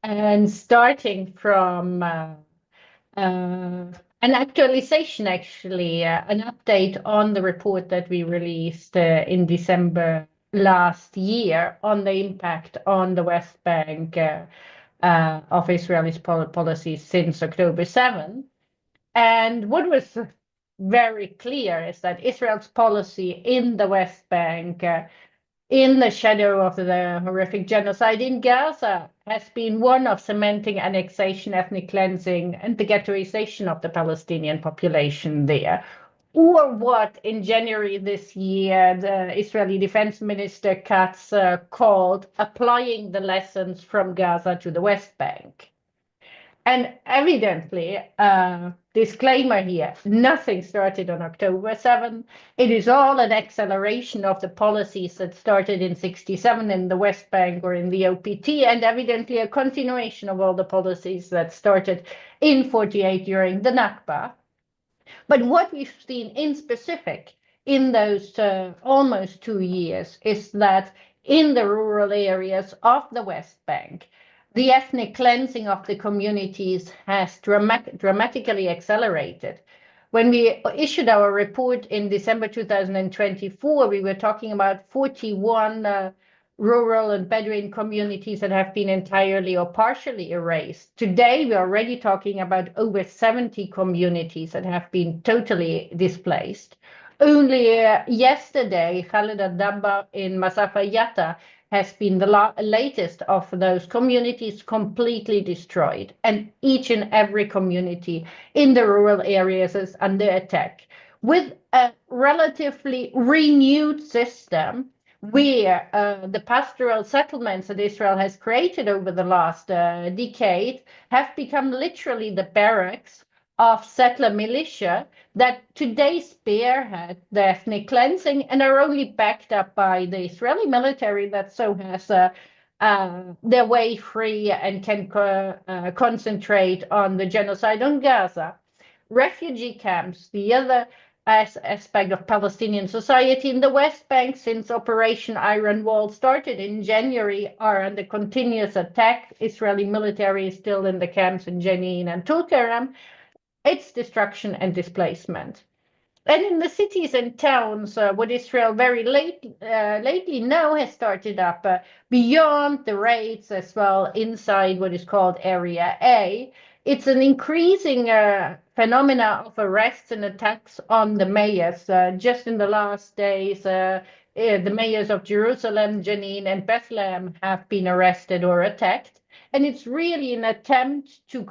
And starting from an actualization, actually, an update on the report that we released in December last year on the impact on the West Bank of Israel's policies since October 7. And what was very clear is that Israel's policy in the West Bank in the shadow of the horrific genocide in Gaza has been one of cementing annexation, ethnic cleansing, and the ghettoization of the Palestinian population there. Or what in January this year, the Israeli Defense Minister Katz called applying the lessons from Gaza to the West Bank. And evidently, disclaimer here, nothing started on October 7. It is all an acceleration of the policies that started in 67 in the West Bank or in the OPT, and evidently a continuation of all the policies that started in 48 during the Nakba. But what we've seen in specific in those almost 2 years is that in the rural areas of the West Bank, the ethnic cleansing of the communities has dramatically accelerated. When we issued our report in December 2024, we were talking about 41 rural and Bedouin communities that have been entirely or partially erased. Today, we're already talking about over 70 communities that have been totally displaced. Only yesterday, Khaled Dabba in Masafa Yatta has been the latest of those communities completely destroyed. And each and every community in the rural areas is under attack. With a relatively renewed system, where the pastoral settlements that Israel has created over the last decade have become literally the barracks of settler militia that today spearhead the ethnic cleansing and are only backed up by the Israeli military that so has their way free and can concentrate on the genocide on Gaza. Refugee camps, the other aspect of Palestinian society in the West Bank since Operation Iron Wall started in January, are under continuous attack. Israeli military is still in the camps in Jenin and Tulkarem. It's destruction and displacement. And in the cities and towns, what Israel very lately now has started up beyond the raids as well inside what is called Area A. It's an increasing phenomena of arrests and attacks on the mayors. Just in the last days, the mayors of Jerusalem, Jenin, and Bethlehem have been arrested or attacked. And it's really an attempt to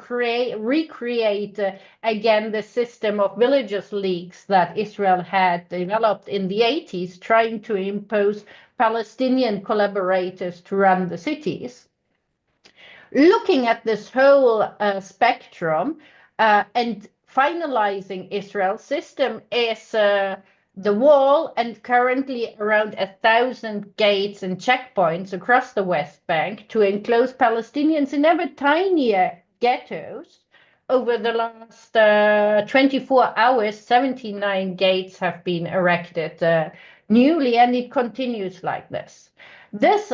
recreate again the system of villages leagues that Israel had developed in the 80s, trying to impose Palestinian collaborators to run the cities. Looking at this whole spectrum and finalizing Israel's system is the wall and currently around 1,000 gates and checkpoints across the West Bank to enclose Palestinians in ever tinier ghettos. Over the last 24 hours, 79 gates have been erected newly, and it continues like this. This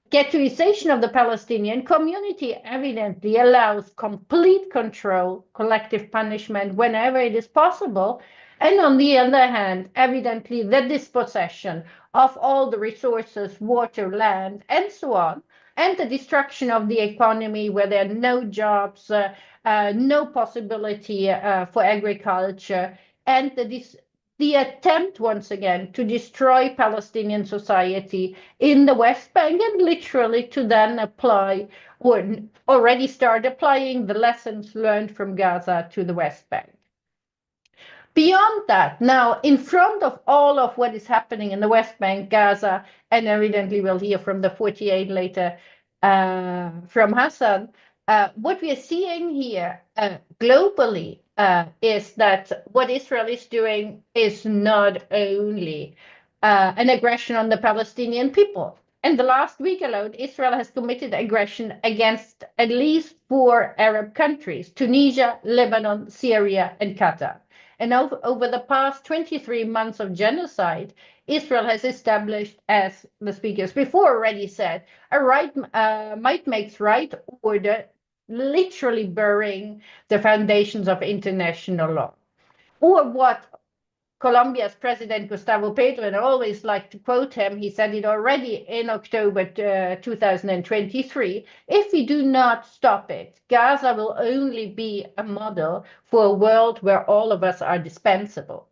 ghettoization of the Palestinian community evidently allows complete control, collective punishment whenever it is possible, and on the other hand, evidently the dispossession of all the resources, water, land, and so on, and the destruction of the economy where there are no jobs, no possibility for agriculture, and the attempt once again to destroy Palestinian society in the West Bank and literally to then apply or already start applying the lessons learned from Gaza to the West Bank. Beyond that, now in front of all of what is happening in the West Bank, Gaza, and evidently we'll hear from the 48 later from Hassan, what we are seeing here globally is that what Israel is doing is not only an aggression on the Palestinian people. In the last week alone, Israel has committed aggression against at least 4 Arab countries: Tunisia, Lebanon, Syria, and Qatar. And over the past 23 months of genocide, Israel has established, as the speakers before already said, a might makes right order, literally burying the foundations of international law. Or what Colombia's President Gustavo Petro, and I always like to quote him, he said it already in October 2023, if we do not stop it, Gaza will only be a model for a world where all of us are dispensable.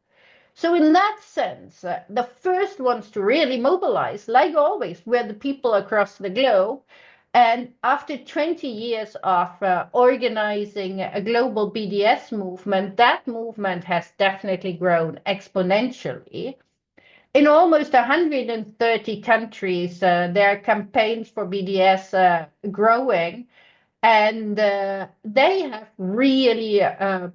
So in that sense, the first ones to really mobilize, like always, were the people across the globe. And after 20 years of organizing a global BDS movement, that movement has definitely grown exponentially. In almost 130 countries, there are campaigns for BDS growing. And they have really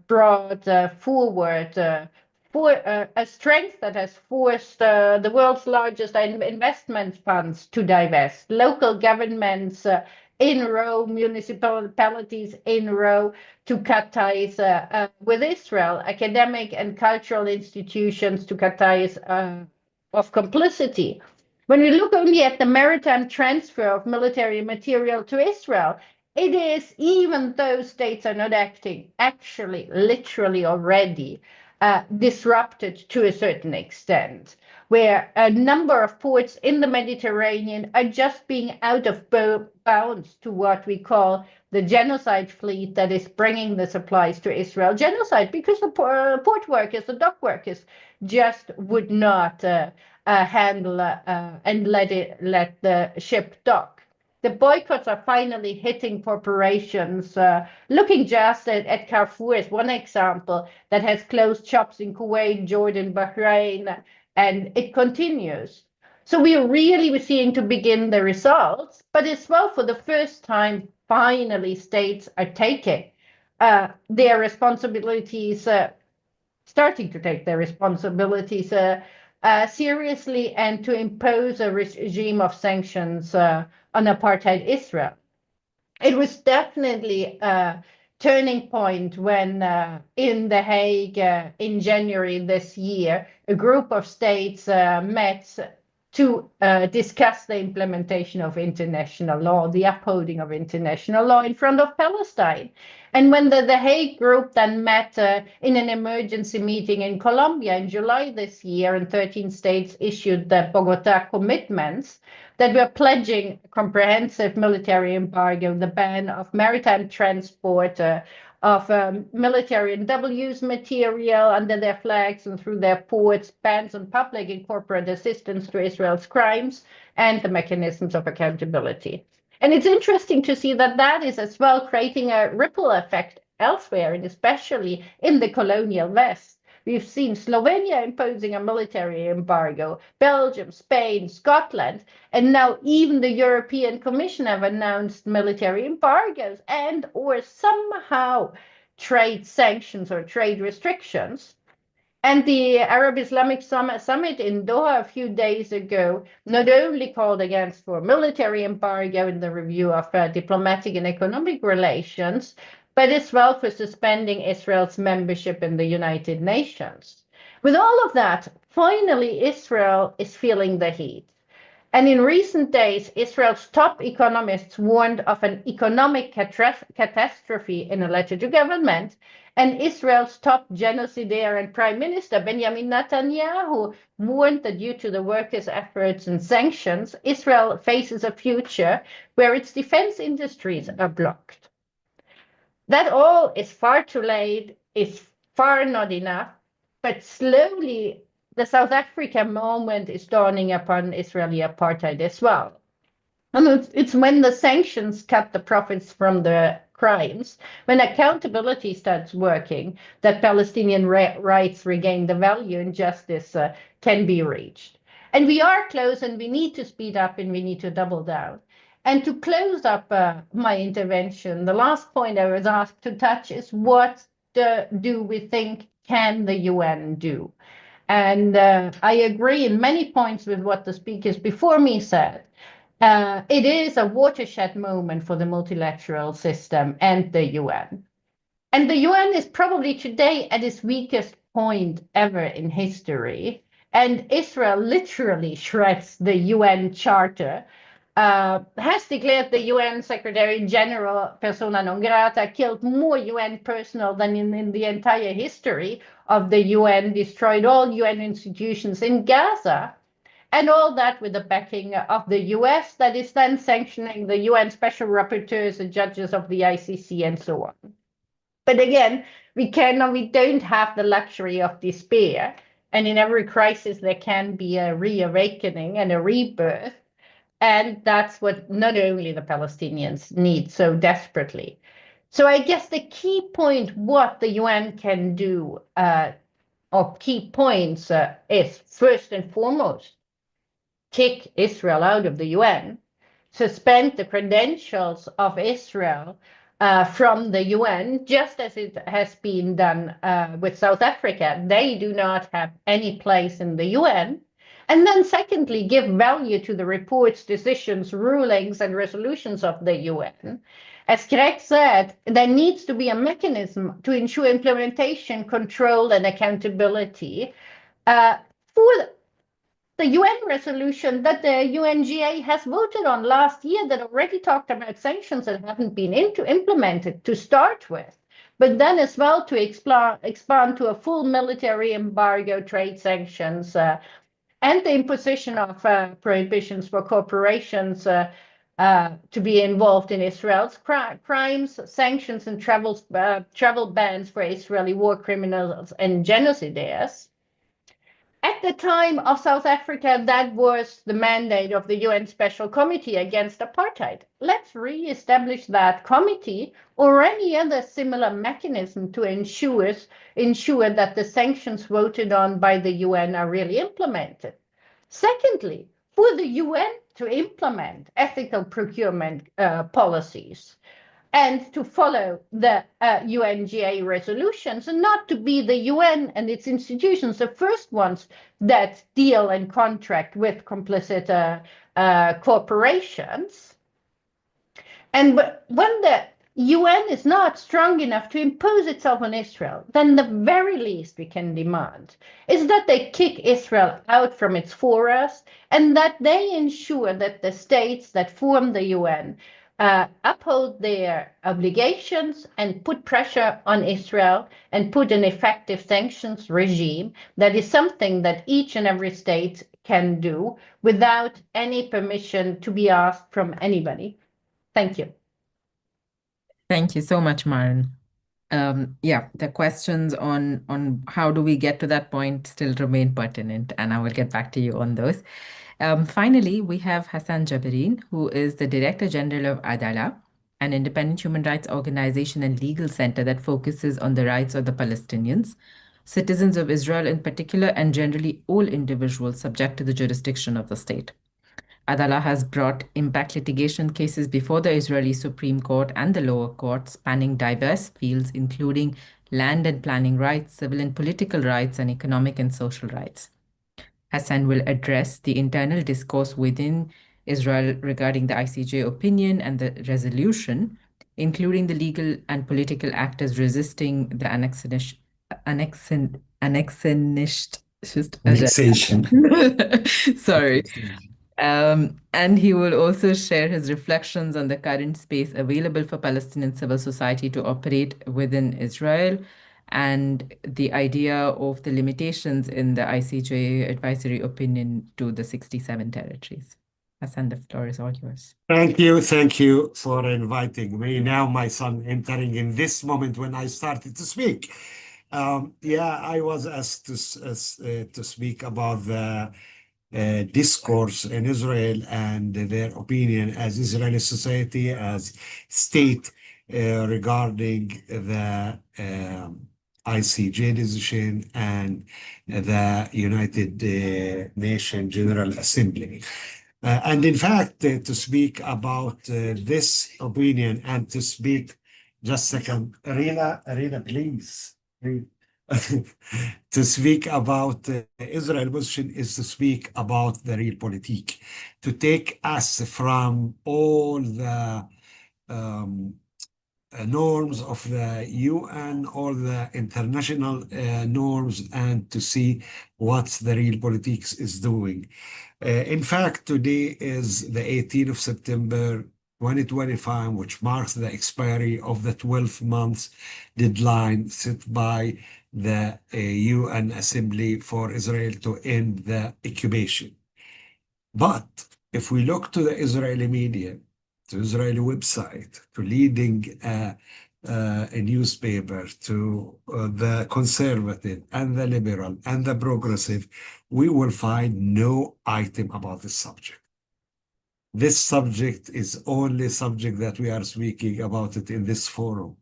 brought forward for a strength that has forced the world's largest investment funds to divest, local governments in row, municipalities in row to cut ties with Israel, academic and cultural institutions to cut ties of complicity. When we look only at the maritime transfer of military material to Israel, it is, even though states are not acting, actually, literally already disrupted to a certain extent, where a number of ports in the Mediterranean are just being out of bounds to what we call the genocide fleet that is bringing the supplies to Israel. Genocide because the port workers, the dock workers, just would not handle and let the ship dock. The boycotts are finally hitting corporations. Looking just at Carrefour is one example that has closed shops in Kuwait, Jordan, Bahrain, and it continues. So we're really seeing to begin the results, but as well, for the first time, finally, states are taking their responsibilities, starting to take their responsibilities seriously, and to impose a regime of sanctions on apartheid Israel. It was definitely a turning point when in The Hague in January this year, a group of states met to discuss the implementation of international law, the upholding of international law in front of Palestine. And when the Hague group then met in an emergency meeting in Colombia in July this year, and 13 states issued the Bogota commitments that were pledging a comprehensive military embargo, the ban of maritime transport of military and double-use material under their flags and through their ports, bans on public and corporate assistance to Israel's crimes, and the mechanisms of accountability. And it's interesting to see that that is as well creating a ripple effect elsewhere, and especially in the colonial West. We've seen Slovenia imposing a military embargo, Belgium, Spain, Scotland, and now even the European Commission have announced military embargoes and or somehow trade sanctions or trade restrictions. And the Arab Islamic Summit in Doha a few days ago not only called against for military embargo in the review of diplomatic and economic relations, but as well for suspending Israel's membership in the United Nations. With all of that, finally, Israel is feeling the heat. And in recent days, Israel's top economists warned of an economic catastrophe in a letter to government. And Israel's top genocidaire and prime minister, Benjamin Netanyahu, warned that due to the workers' efforts and sanctions, Israel faces a future where its defense industries are blocked. That all is far too late, is far not enough, but slowly the South Africa moment is dawning upon Israeli apartheid as well. And it's when the sanctions cut the profits from the crimes, when accountability starts working, that Palestinian rights regain the value and justice can be reached. And we are close, and we need to speed up, and we need to double down. And to close up my intervention, the last point I was asked to touch is what do we think can the UN do? And I agree in many points with what the speakers before me said. It is a watershed moment for the multilateral system and the UN. And the UN is probably today at its weakest point ever in history. And Israel literally shreds the UN Charter, has declared the UN Secretary General persona non grata, killed more UN personnel than in the entire history of the UN, destroyed all UN institutions in Gaza. And all that with the backing of the US, that is then sanctioning the UN special rapporteurs and judges of the ICC and so on. But again, we don't have the luxury of despair. And in every crisis, there can be a reawakening and a rebirth. And that's what not only the Palestinians need so desperately. So I guess the key point, what the UN can do, or key points, is first and foremost, kick Israel out of the UN, suspend the credentials of Israel from the UN, just as it has been done with South Africa. They do not have any place in the UN. And then secondly, give value to the reports, decisions, rulings, and resolutions of the UN. As Greg said, there needs to be a mechanism to ensure implementation, control, and accountability for the UN resolution that the UNGA has voted on last year that already talked about sanctions that haven't been implemented to start with, but then as well to expand to a full military embargo, trade sanctions, and the imposition of prohibitions for corporations to be involved in Israel's crimes, sanctions, and travel bans for Israeli war criminals and genocidaires. At the time of South Africa, that was the mandate of the UN Special Committee Against Apartheid. Let's re-establish that committee or any other similar mechanism to ensure that the sanctions voted on by the UN are really implemented. Secondly, for the UN to implement ethical procurement policies and to follow the UNGA resolutions, and not to be the UN and its institutions the first ones that deal and contract with complicit corporations. And when the UN is not strong enough to impose itself on Israel, then the very least we can demand is that they kick Israel out from its forests and that they ensure that the states that form the UN uphold their obligations and put pressure on Israel and put an effective sanctions regime that is something that each and every state can do without any permission to be asked from anybody. Thank you. Thank you so much, Maren. Yeah, the questions on how do we get to that point still remain pertinent, and I will get back to you on those. Finally, we have Hassan Jabareen, who is the Director General of Adalah, an independent human rights organization and legal center that focuses on the rights of the Palestinians, citizens of Israel in particular, and generally all individuals subject to the jurisdiction of the state. Adalah has brought impact litigation cases before the Israeli Supreme Court and the lower court, spanning diverse fields, including land and planning rights, civil and political rights, and economic and social rights. Hassan will address the internal discourse within Israel regarding the ICJ opinion and the resolution, including the legal and political actors resisting the annexation. Sorry. And he will also share his reflections on the current space available for Palestinian civil society to operate within Israel and the idea of the limitations in the ICJ advisory opinion to the 67 territories. Hassan, the floor is all yours. Thank you. Thank you for inviting me. Now my son entering in this moment when I started to speak. Yeah, I was asked to speak about the discourse in Israel and their opinion as Israeli society, as state regarding the ICJ decision and the United Nations General Assembly. And in fact, to speak about this opinion and to speak, just a second, Arena, please. To speak about Israel position is to speak about the realpolitik, to take us from all the norms of the UN, all the international norms, and to see what the realpolitik is doing. In fact, today is the 18th of September 2025, which marks the expiry of the 12-month deadline set by the UN Assembly for Israel to end the occupation. But if we look to the Israeli media, to Israeli website, to leading a newspaper to the conservative and the liberal and the progressive, we will find no item about this subject. This subject is only subject that we are speaking about it in this forum.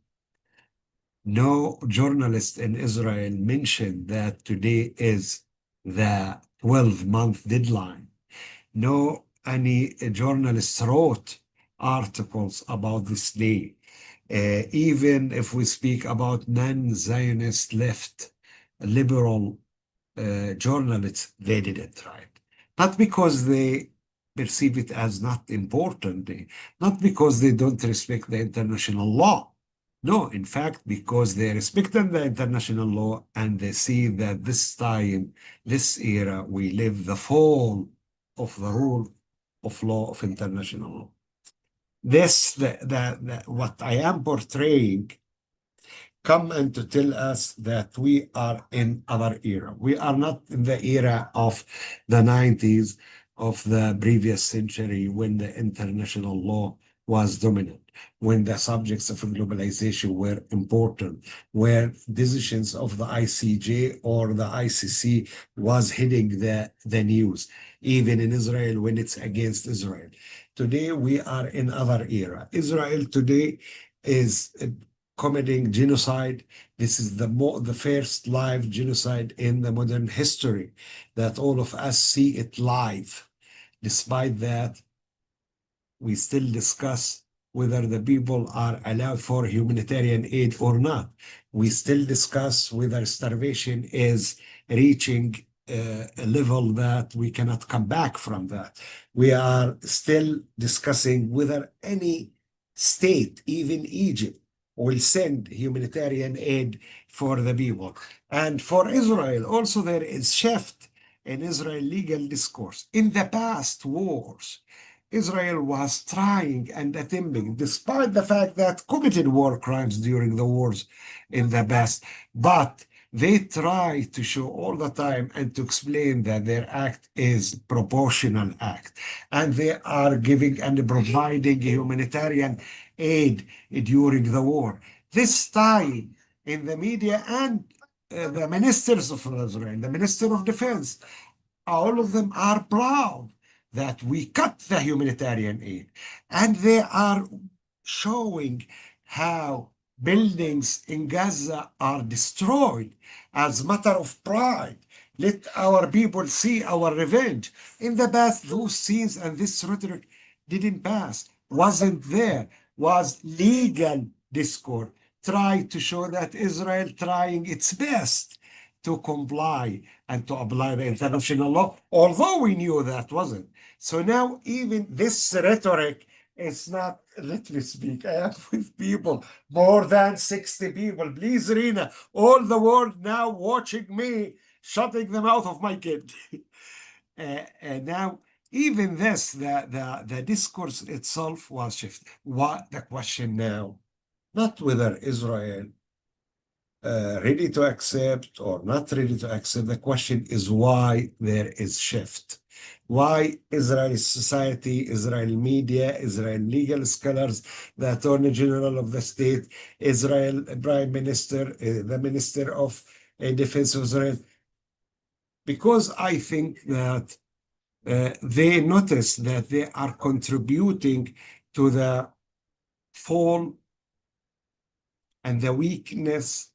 No journalist in Israel mentioned that today is the 12-month deadline. No, any journalist wrote articles about this day. Even if we speak about non-Zionist left liberal journalists, they didn't write. Not because they perceive it as not important, not because they don't respect the international law. No, in fact, because they respect the international law and they see that this time, this era, we live the fall of the rule of law of international law. This, what I am portraying, come and to tell us that we are in our era. We are not in the era of the 90s of the previous century when the international law was dominant, when the subjects of globalization were important, where decisions of the ICJ or the ICC was hitting the news, even in Israel when it's against Israel. Today, we are in our era. Israel today is committing genocide. This is the first live genocide in the modern history that all of us see it live. Despite that, we still discuss whether the people are allowed for humanitarian aid or not. We still discuss whether starvation is reaching a level that we cannot come back from that. We are still discussing whether any state, even Egypt, will send humanitarian aid for the people. And for Israel, also there is shift in Israel legal discourse. In the past wars, Israel was trying and attempting, despite the fact that committed war crimes during the wars in the past, but they try to show all the time and to explain that their act is proportional act, and they are giving and providing humanitarian aid during the war. This time in the media and the ministers of Israel, the Minister of Defense, all of them are proud that we cut the humanitarian aid. And they are showing how buildings in Gaza are destroyed as matter of pride. Let our people see our revenge. In the past, those scenes and this rhetoric didn't pass, wasn't there, was legal discourse. Try to show that Israel trying its best to comply and to apply the international law, although we knew that wasn't. So now even this rhetoric is not, let me speak, I have with people, more than 60 people. Please, Rina, all the world now watching me, shutting them out of my kid. And now, even this, the discourse itself was shifted. What the question now? Not whether Israel ready to accept or not ready to accept. The question is why there is shift. Why Israeli society, Israeli media, Israeli legal scholars, the Attorney General of the state, Israel Prime Minister, the Minister of Defense of Israel, because I think that they notice that they are contributing to the fall and the weakness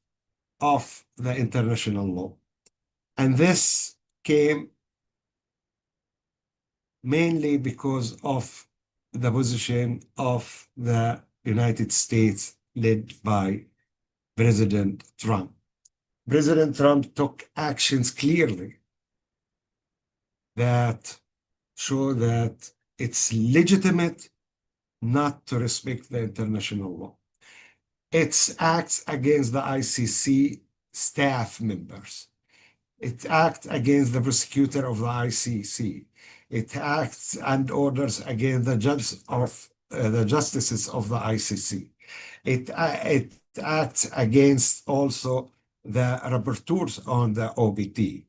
of the international law. And this came mainly because of the position of the United States led by President Trump. President Trump took actions clearly that show that it's legitimate not to respect the international law. It acts against the ICC staff members. It acts against the prosecutor of the ICC. It acts and orders against the judges of the justices of the ICC. It acts against also the rapporteurs on the OBT,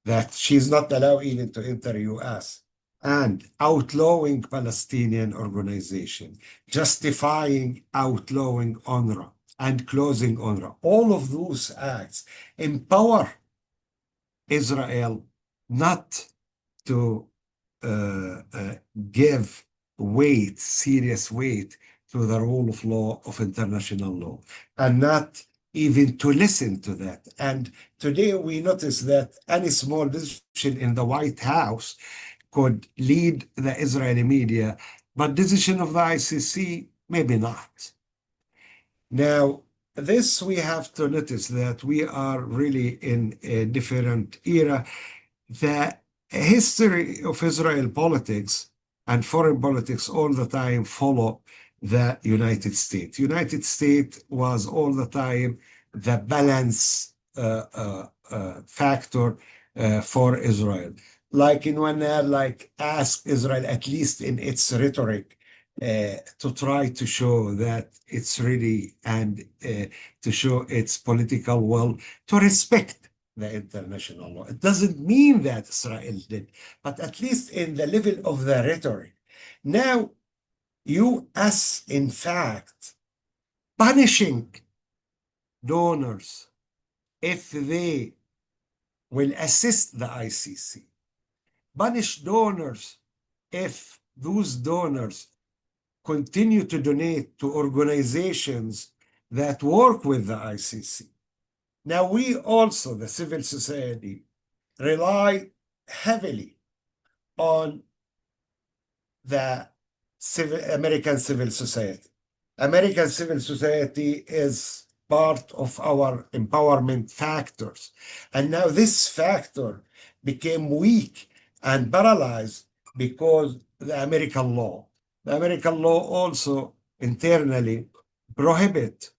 that she's not allowed even to enter US, and outlawing Palestinian organization, justifying outlawing UNRWA. and closing UNRWA. All of those acts empower Israel not to give weight, serious weight, to the rule of law of international law, and not even to listen to that. And today we notice that any small decision in the White House could lead the Israeli media, but decision of the ICC, maybe not. Now, this we have to notice that we are really in a different era. The history of Israel politics and foreign politics all the time follow the United States. United States was all the time the balance factor for Israel. Like in one like ask Israel, at least in its rhetoric, to try to show that it's really and to show its political will to respect the international law. It doesn't mean that Israel did, but at least in the level of the rhetoric. Now, US, in fact, punishing donors if they will assist the ICC, punish donors if those donors continue to donate to organizations that work with the ICC. Now, we also, the civil society, rely heavily on the American civil society. American civil society is part of our empowerment factors. And now this factor became weak and paralyzed because the American law. The American law also internally prohibit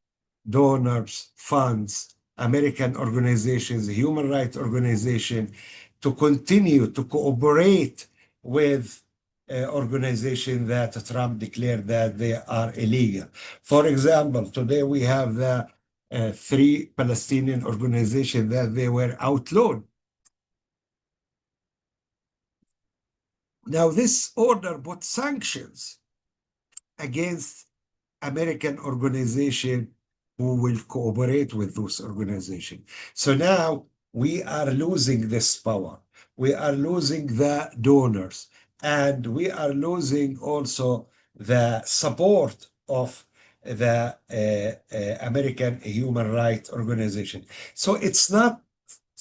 donors, funds, American organizations, human rights organizations to continue to cooperate with organizations that Trump declared that they are illegal. For example, today we have the 3 Palestinian organizations that they were outlawed. Now, this order put sanctions against American organizations who will cooperate with those organizations. So now we are losing this power. We are losing the donors, and we are losing also the support of the American human rights organization. So it's not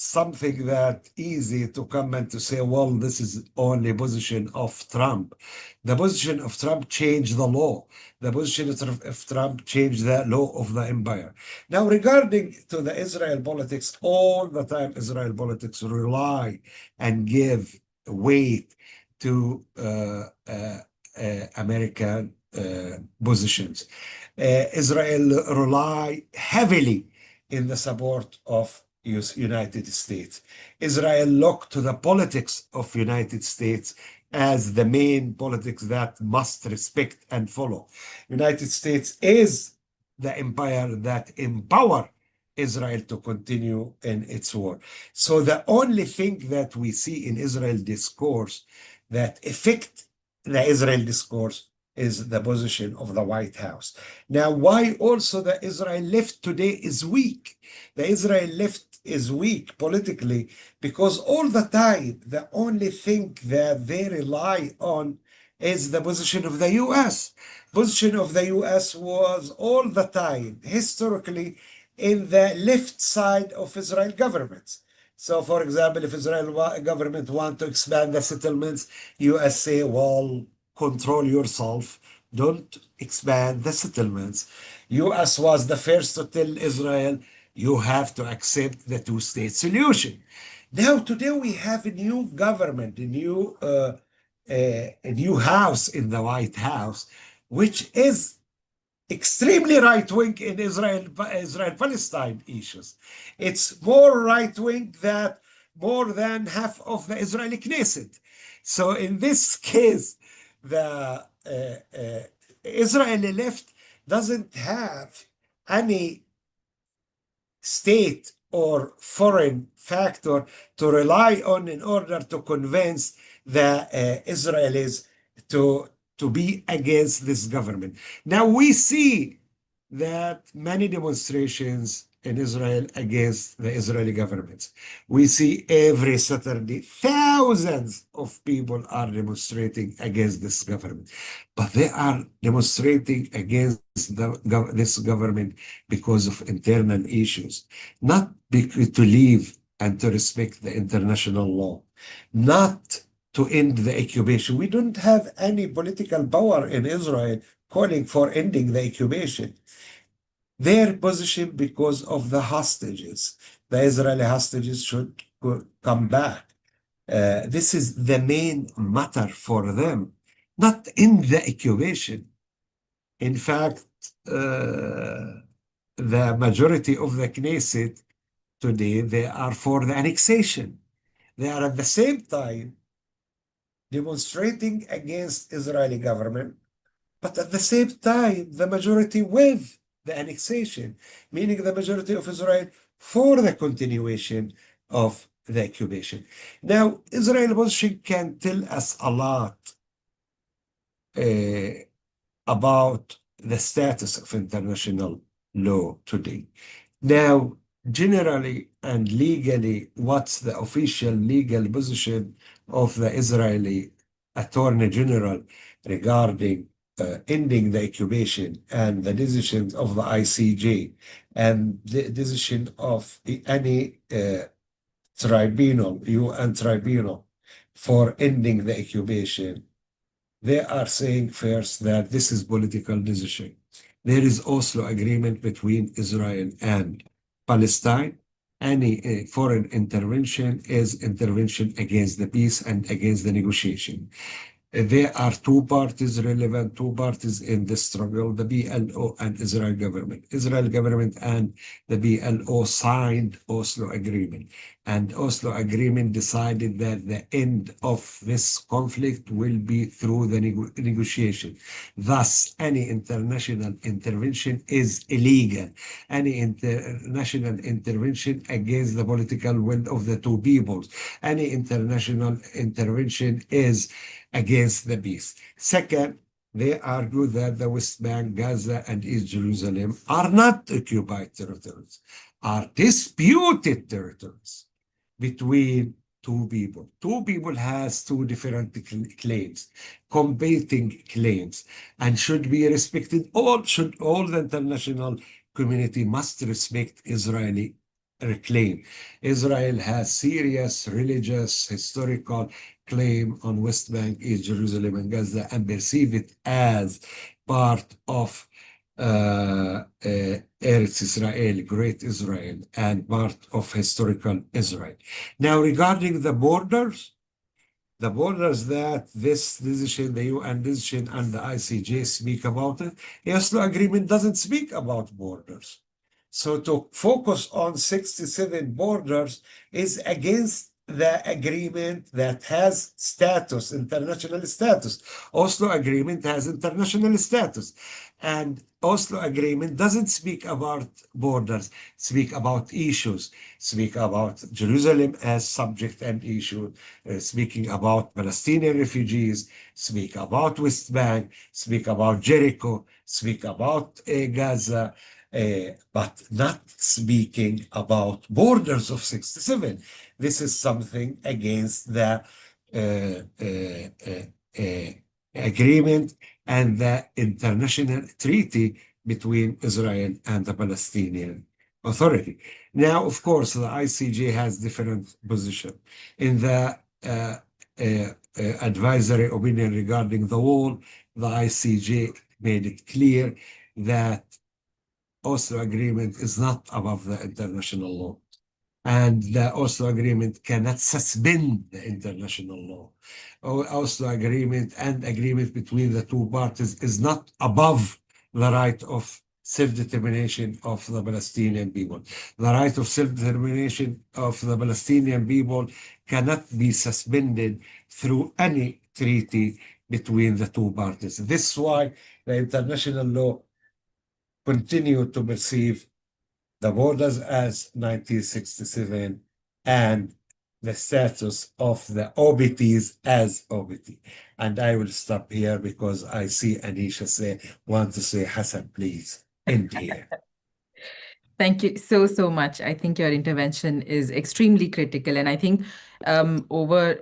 something that easy to come and to say, well, this is only position of Trump. The position of Trump changed the law. The position of Trump changed the law of the empire. Now, regarding to the Israel politics, all the time Israel politics rely and give weight to American positions. Israel rely heavily in the support of United States. Israel looked to the politics of United States as the main politics that must respect and follow. United States is the empire that empower Israel to continue in its war. So the only thing that we see in Israel discourse that affect the Israel discourse is the position of the White House. Now, why also the Israel left today is weak? The Israel left is weak politically because all the time the only thing that they rely on is the position of the US. Position of the US was all the time historically in the left side of Israel governments. So, for example, if Israel government want to expand the settlements, US say, well, control yourself, don't expand the settlements. US was the first to tell Israel, you have to accept the two-state solution. Now, today we have a new government, a new house in the White House, which is extremely right-wing in Israel-Palestine issues. It's more right-wing than more than half of the Israeli Knesset. So in this case, the Israeli left doesn't have any state or foreign factor to rely on in order to convince the Israelis to be against this government. Now we see that many demonstrations in Israel against the Israeli government. We see every Saturday thousands of people are demonstrating against this government, but they are demonstrating against this government because of internal issues, not to leave and to respect the international law, not to end the occupation. We don't have any political power in Israel calling for ending the occupation. Their position because of the hostages. The Israeli hostages should come back. This is the main matter for them, not in the occupation. In fact, the majority of the Knesset today, they are for the annexation. They are at the same time demonstrating against Israeli government, but at the same time, the majority with the annexation, meaning the majority of Israel for the continuation of the occupation. Now, Israel position can tell us a lot about the status of international law today. Now, generally and legally, what's the official legal position of the Israeli Attorney General regarding ending the occupation and the decisions of the ICJ and the decision of any tribunal, UN tribunal for ending the occupation? They are saying first that this is political decision. There is also agreement between Israel and Palestine. Any foreign intervention is intervention against the peace and against the negotiation. There are two parties, relevant two parties in this struggle, the PLO and Israel government. Israel government and the PLO signed Oslo Agreement. And Oslo Agreement decided that the end of this conflict will be through the negotiation. Thus, any international intervention is illegal. Any international intervention against the political will of the two peoples. Any international intervention is against the peace. Second, they argue that the West Bank, Gaza, and East Jerusalem are not occupied territories, are disputed territories between two people. Two people has two different claims, competing claims, and should be respected. All the international community must respect Israeli claim. Israel has serious religious, historical claim on West Bank, East Jerusalem, and Gaza, and perceive it as part of Eretz Israel, Great Israel, and part of historical Israel. Now, regarding the borders that this decision, the UN decision and the ICJ speak about it, the Oslo Agreement doesn't speak about borders. So to focus on 67 borders is against the agreement that has status, international status. Oslo Agreement has international status. And Oslo Agreement doesn't speak about borders, speak about issues, speak about Jerusalem as subject and issue, speaking about Palestinian refugees, speak about West Bank, speak about Jericho, speak about Gaza, but not speaking about borders of 67. This is something against the agreement and the international treaty between Israel and the Palestinian Authority. Now, of course, the ICJ has different position. In the advisory opinion regarding the wall, the ICJ made it clear that Oslo Agreement is not above the international law. And the Oslo Agreement cannot suspend the international law. Oslo Agreement and agreement between the two parties is not above the right of self-determination of the Palestinian people. The right of self-determination of the Palestinian people cannot be suspended through any treaty between the two parties. This is why the international law continue to perceive the borders as 1967 and the status of the OBTs as OBT. And I will stop here because I see Anisha want to say, Hassan, please. end here. Thank you so much. I think your intervention is extremely critical, and I think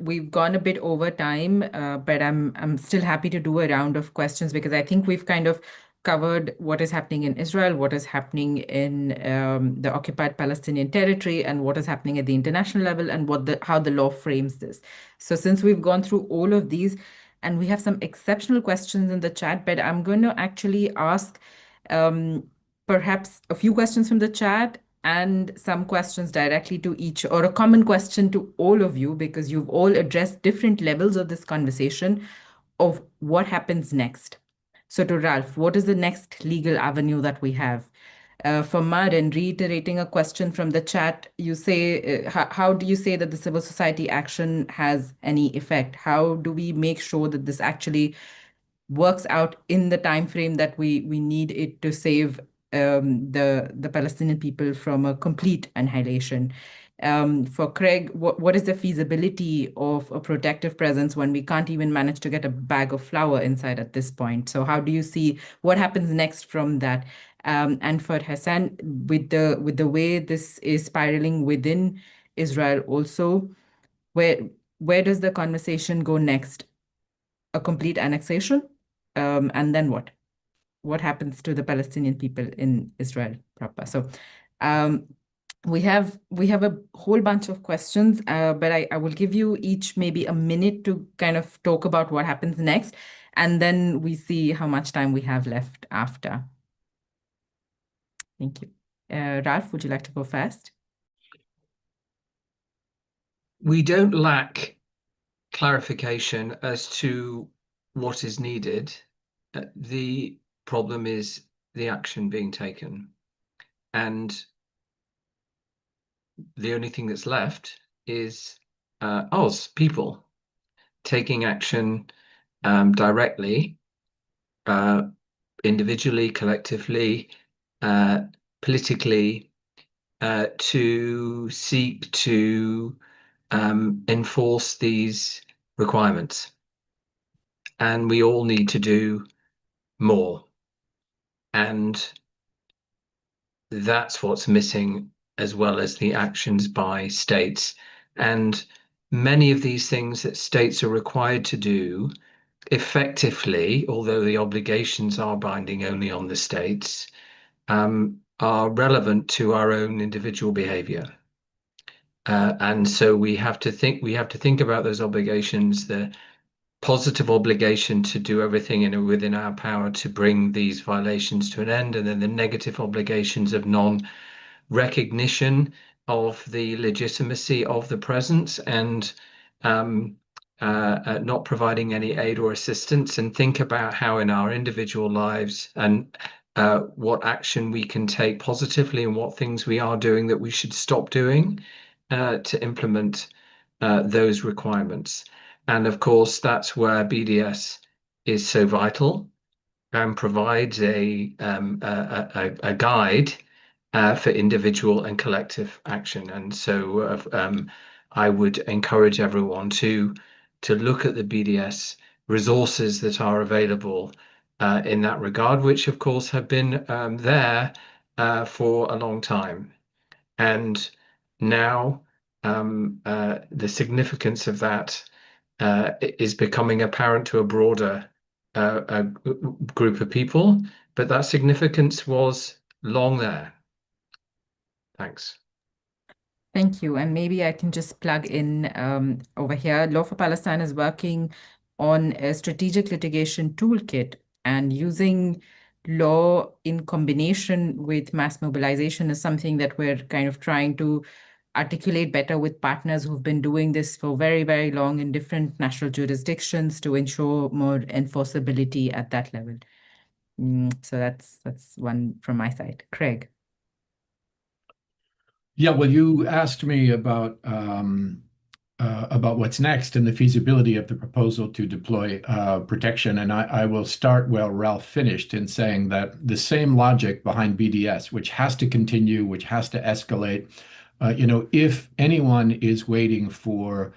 we've gone a bit over time, but I'm still happy to do a round of questions because I think we've kind of covered what is happening in Israel, what is happening in the occupied Palestinian territory, and what is happening at the international level, and how the law frames this. So since we've gone through all of these, and we have some exceptional questions in the chat, but I'm going to actually ask. Perhaps a few questions from the chat and some questions directly to each, or a common question to all of you, because you've all addressed different levels of this conversation of what happens next. So to Ralph, what is the next legal avenue that we have? For Maren, reiterating a question from the chat, you say, how do you say that the civil society action has any effect? How do we make sure that this actually works out in the time frame that we need it to save the Palestinian people from a complete annihilation? For Craig, what is the feasibility of a protective presence when we can't even manage to get a bag of flour inside at this point? So how do you see what happens next from that? And for Hassan, with the way this is spiraling within Israel also, where does the conversation go next? A complete annexation? And then what? What happens to the Palestinian people in Israel proper? So we have a whole bunch of questions, but I will give you each maybe a minute to kind of talk about what happens next, and then we see how much time we have left after. Thank you. Ralph, would you like to go first? We don't lack clarification as to what is needed. The problem is the action being taken. And the only thing that's left is us, people, taking action directly, individually, collectively, politically, to seek to enforce these requirements. And we all need to do more. And that's what's missing, as well as the actions by states. And many of these things that states are required to do effectively, although the obligations are binding only on the states, are relevant to our own individual behavior. And so we have to think about those obligations, the positive obligation to do everything within our power to bring these violations to an end, and then the negative obligations of non-recognition of the legitimacy of the presence and not providing any aid or assistance, and think about how in our individual lives and what action we can take positively and what things we are doing that we should stop doing to implement those requirements. And of course, that's where BDS is so vital and provides a guide for individual and collective action. And so I would encourage everyone to look at the BDS resources that are available in that regard, which of course have been there for a long time. And now the significance of that is becoming apparent to a broader group of people, but that significance was long there. Thanks. Thank you. And maybe I can just plug in over here. Law for Palestine is working on a strategic litigation toolkit, and using law in combination with mass mobilization is something that we're kind of trying to articulate better with partners who've been doing this for very, very long in different national jurisdictions to ensure more enforceability at that level. So that's one from my side. Craig. Yeah, well, you asked me about what's next and the feasibility of the proposal to deploy protection, and I will start where Ralph finished in saying that the same logic behind BDS, which has to continue, which has to escalate, if anyone is waiting for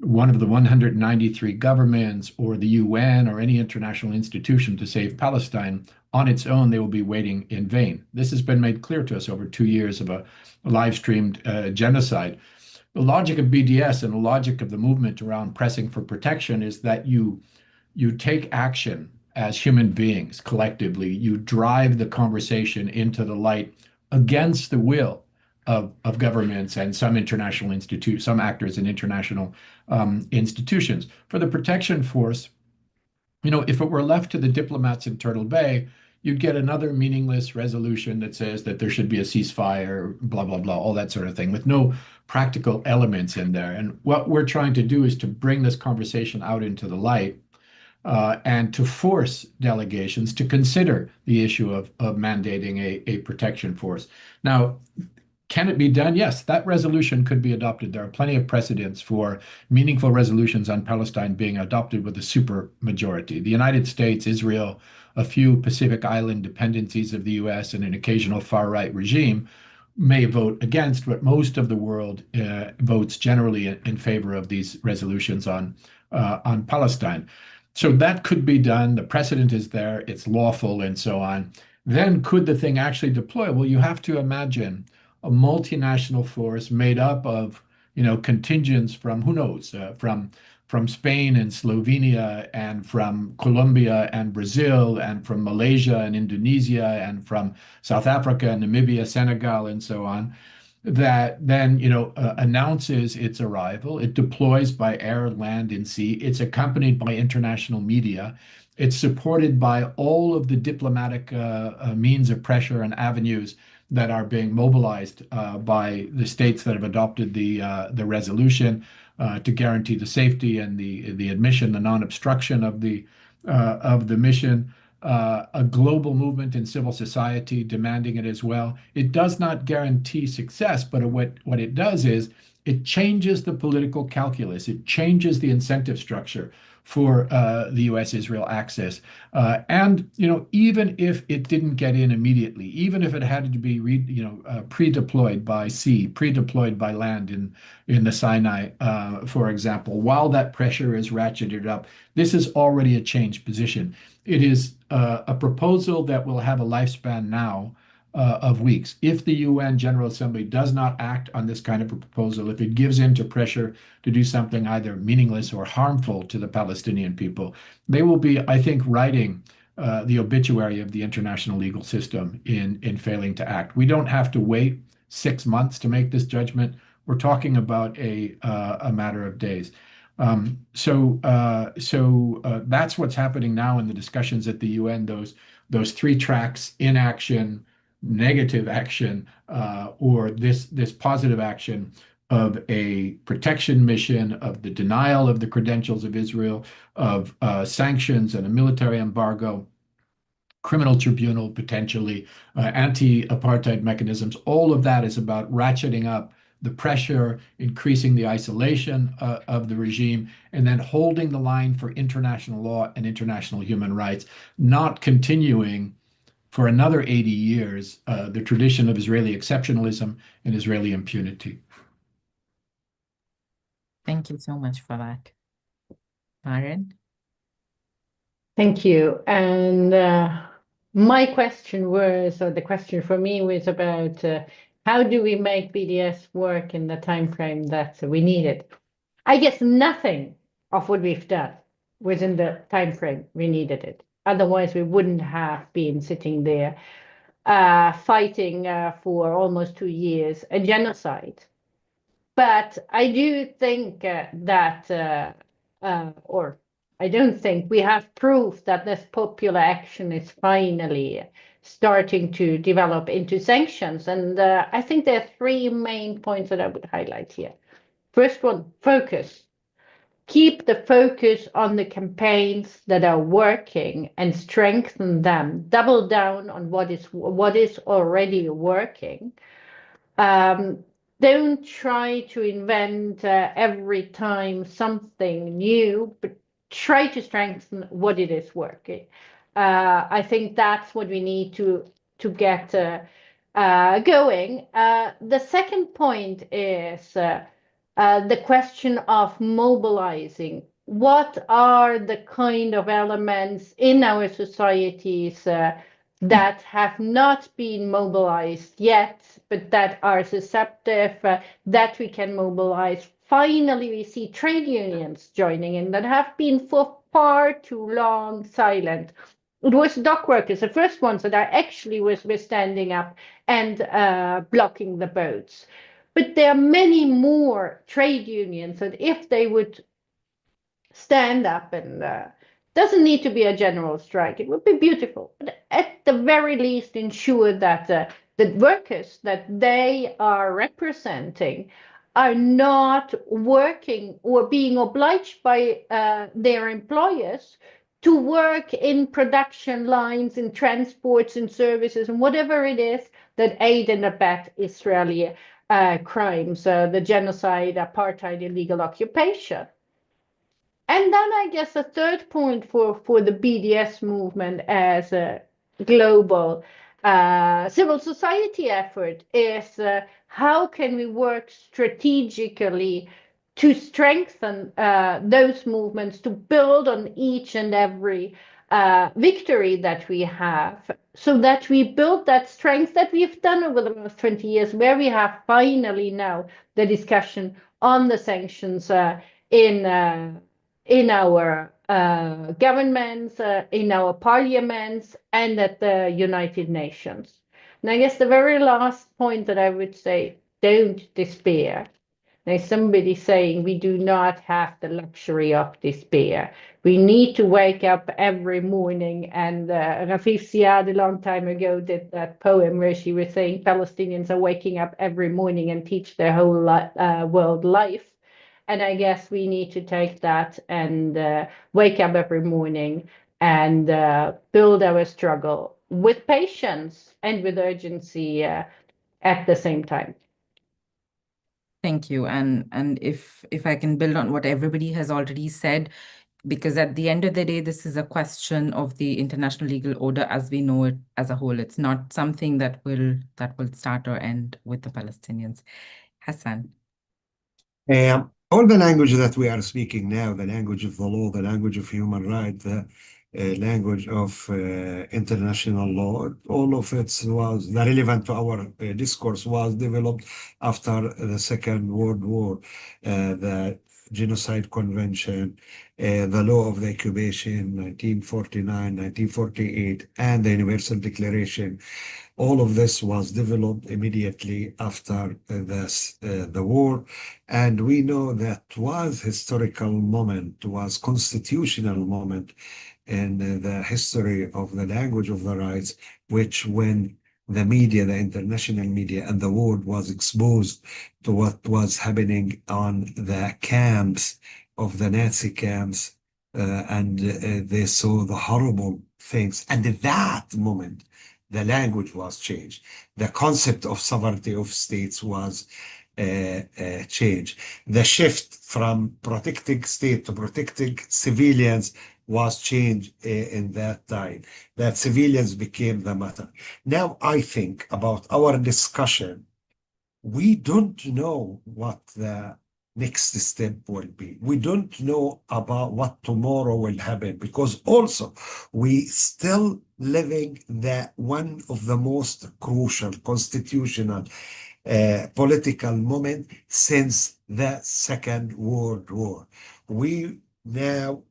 one of the 193 governments or the UN or any international institution to save Palestine, on its own, they will be waiting in vain. This has been made clear to us over 2 years of a live streamed genocide. The logic of BDS and the logic of the movement around pressing for protection is that you take action as human beings collectively. You drive the conversation into the light against the will of governments and some international institutions, some actors in international institutions. For the protection force, if it were left to the diplomats in Turtle Bay, you'd get another meaningless resolution that says that there should be a ceasefire, blah, blah, blah, all that sort of thing, with no practical elements in there. And what we're trying to do is to bring this conversation out into the light and to force delegations to consider the issue of mandating a protection force. Now, can it be done? Yes, that resolution could be adopted. There are plenty of precedents for meaningful resolutions on Palestine being adopted with a super majority. The United States, Israel, a few Pacific Island dependencies of the US, and an occasional far-right regime may vote against, but most of the world votes generally in favor of these resolutions on Palestine. So that could be done. The precedent is there, it's lawful, and so on. Then could the thing actually deploy? Well, you have to imagine a multinational force made up of, contingents from who knows, from Spain and Slovenia and from Colombia and Brazil and from Malaysia and Indonesia and from South Africa, Namibia, Senegal, and so on, that then announces its arrival. It deploys by air, land, and sea. It's accompanied by international media. It's supported by all of the diplomatic means of pressure and avenues that are being mobilized by the states that have adopted the resolution to guarantee the safety and the admission, the non-obstruction of the mission. A global movement in civil society demanding it as well. It does not guarantee success, but what it does is it changes the political calculus. It changes the incentive structure for the U.S.-Israel axis. And even if it didn't get in immediately, even if it had to be pre-deployed by sea, pre-deployed by land in the Sinai, for example, while that pressure is ratcheted up, this is already a changed position. It is a proposal that will have a lifespan now of weeks. If the UN General Assembly does not act on this kind of a proposal, if it gives in to pressure to do something either meaningless or harmful to the Palestinian people, they will be, I think, writing the obituary of the international legal system in failing to act. We don't have to wait 6 months to make this judgment. We're talking about a matter of days. So that's what's happening now in the discussions at the UN. Those three tracks: inaction, negative action, or this positive action of a protection mission, of the denial of the credentials of Israel, of sanctions and a military embargo, criminal tribunal potentially, anti-apartheid mechanisms. All of that is about ratcheting up the pressure, increasing the isolation of the regime, and then holding the line for international law and international human rights, not continuing for another 80 years the tradition of Israeli exceptionalism and Israeli impunity. Thank you so much for that. Maren? Thank you. And my question was, or the question for me was about how do we make BDS work in the time frame that we needed? I guess nothing of what we've done was in the time frame we needed it. Otherwise, we wouldn't have been sitting there fighting for almost 2 years a genocide. But I do think or I don't think we have proof that this popular action is finally starting to develop into sanctions. And I think there are 3 main points that I would highlight here. First one, focus. Keep the focus on the campaigns that are working and strengthen them. Double down on what is already working. Don't try to invent every time something new, but try to strengthen what it is working. I think that's what we need to get going. The second point is the question of mobilizing. What are the kind of elements in our societies that have not been mobilized yet, but that are susceptible, that we can mobilize? Finally, we see trade unions joining in that have been for far too long silent. It was dock workers, the first ones that are actually were standing up and blocking the boats. But there are many more trade unions that if they would stand up and doesn't need to be a general strike, it would be beautiful. But at the very least, ensure that the workers that they are representing are not working or being obliged by their employers to work in production lines, in transports, in services, and whatever it is that aid and abet Israeli crimes, the genocide, apartheid, illegal occupation. And then I guess a third point for the BDS movement as a global civil society effort is how can we work strategically to strengthen those movements, to build on each and every victory that we have, so that we build that strength that we've done over the last 20 years, where we have finally now the discussion on the sanctions in our governments, in our parliaments, and at the United Nations. And I guess the very last point that I would say, don't despair. There's somebody saying we do not have the luxury of despair. We need to wake up every morning. And Rafif Ziad, a long time ago, did that poem where she was saying Palestinians are waking up every morning and teach their whole world life. And I guess we need to take that and wake up every morning and build our struggle with patience and with urgency at the same time. Thank you. And if I can build on what everybody has already said, because at the end of the day, this is a question of the international legal order as we know it as a whole. It's not something that will start or end with the Palestinians. Hassan. All the language that we are speaking now, the language of the law, the language of human rights, the language of international law, all of it was relevant to our discourse was developed after the Second World War, the Genocide Convention, the law of the occupation, 1949, 1948, and the Universal Declaration. All of this was developed immediately after the war, and we know that was historical moment, was constitutional moment in the history of the language of the rights, which when the media, the international media, and the world was exposed to what was happening on the camps of the Nazi camps, and they saw the horrible things. And at that moment, the language was changed. The concept of sovereignty of states was changed. The shift from protecting state to protecting civilians was changed in that time, that civilians became the matter. Now I think about our discussion, we don't know what the next step will be. We don't know about what tomorrow will happen, because also we still living the one of the most crucial constitutional political moment since the Second World War. We now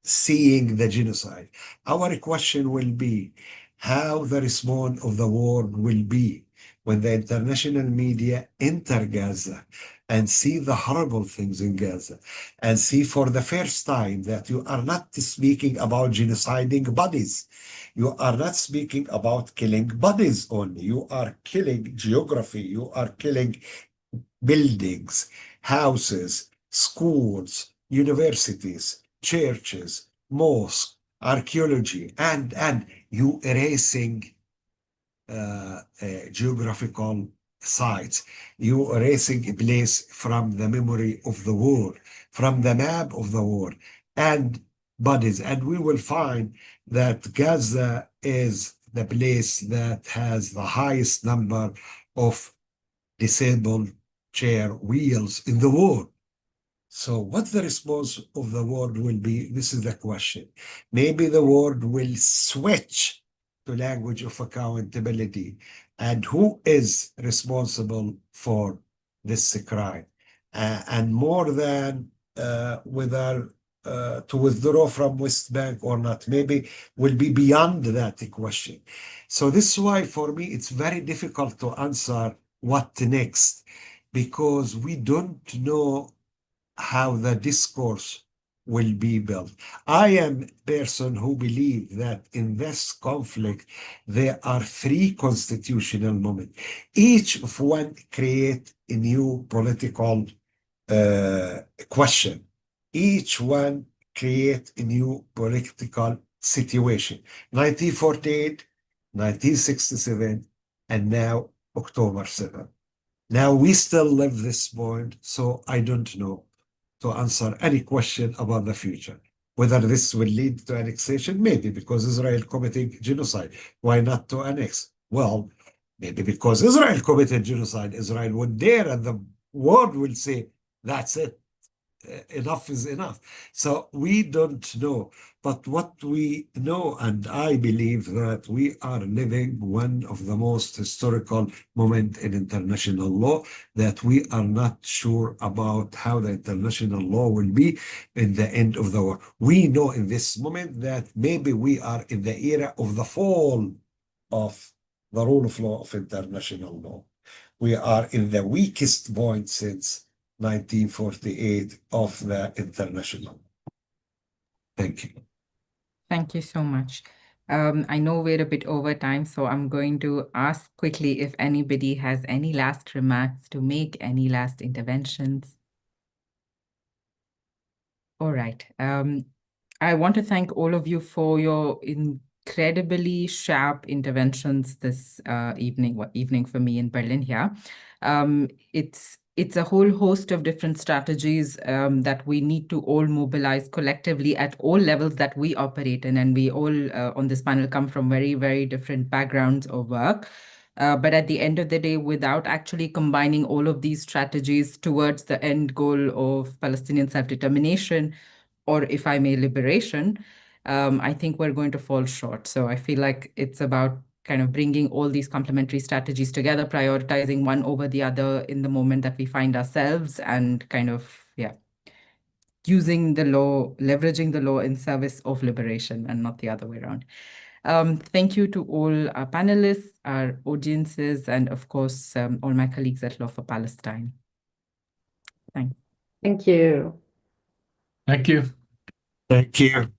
seeing the genocide. Our question will be how the response of the world will be when the international media enter Gaza and see the horrible things in Gaza, and see for the first time that you are not speaking about genociding bodies. You are not speaking about killing bodies only. You are killing geography. You are killing buildings, houses, schools, universities, churches, mosques, archaeology, and you erasing geographical sites. You erasing a place from the memory of the world, from the map of the world, and bodies. And we will find that Gaza is the place that has the highest number of disabled chair wheels in the war. So what the response of the world will be, this is the question. Maybe the world will switch to language of accountability and who is responsible for this crime. And more than whether to withdraw from West Bank or not, maybe will be beyond that question. So this is why for me it's very difficult to answer what next, because we don't know how the discourse will be built. I am a person who believes that in this conflict, there are three constitutional moments. Each of one create a new political question. Each one create a new political situation. 1948, 1967, and now October 7. Now we still live this point, so I don't know to answer any question about the future. Whether this will lead to annexation, maybe because Israel committing genocide. Why not to annex? Well, maybe because Israel committed genocide, Israel would dare, and the world will say, that's it. Enough is enough. So we don't know. But what we know, and I believe that we are living one of the most historical moment in international law, that we are not sure about how the international law will be in the end of the war. We know in this moment that maybe we are in the era of the fall of the rule of law of international law. We are in the weakest point since 1948 of the international. Thank you. Thank you so much. I know we're a bit over time, so I'm going to ask quickly if anybody has any last remarks to make, any last interventions. All right. I want to thank all of you for your incredibly sharp interventions this evening for me in Berlin here. It's a whole host of different strategies that we need to all mobilize collectively at all levels that we operate in. And we all on this panel come from very, very different backgrounds of work. But at the end of the day, without actually combining all of these strategies towards the end goal of Palestinian self-determination, or if I may, liberation, I think we're going to fall short. So I feel like it's about kind of bringing all these complementary strategies together, prioritizing one over the other in the moment that we find ourselves, and kind of, using the law, leveraging the law in service of liberation and not the other way around. Thank you to all our panelists, our audiences, and of course, all my colleagues at Law for Palestine. Thanks. Thank you. Thank you. Thank you.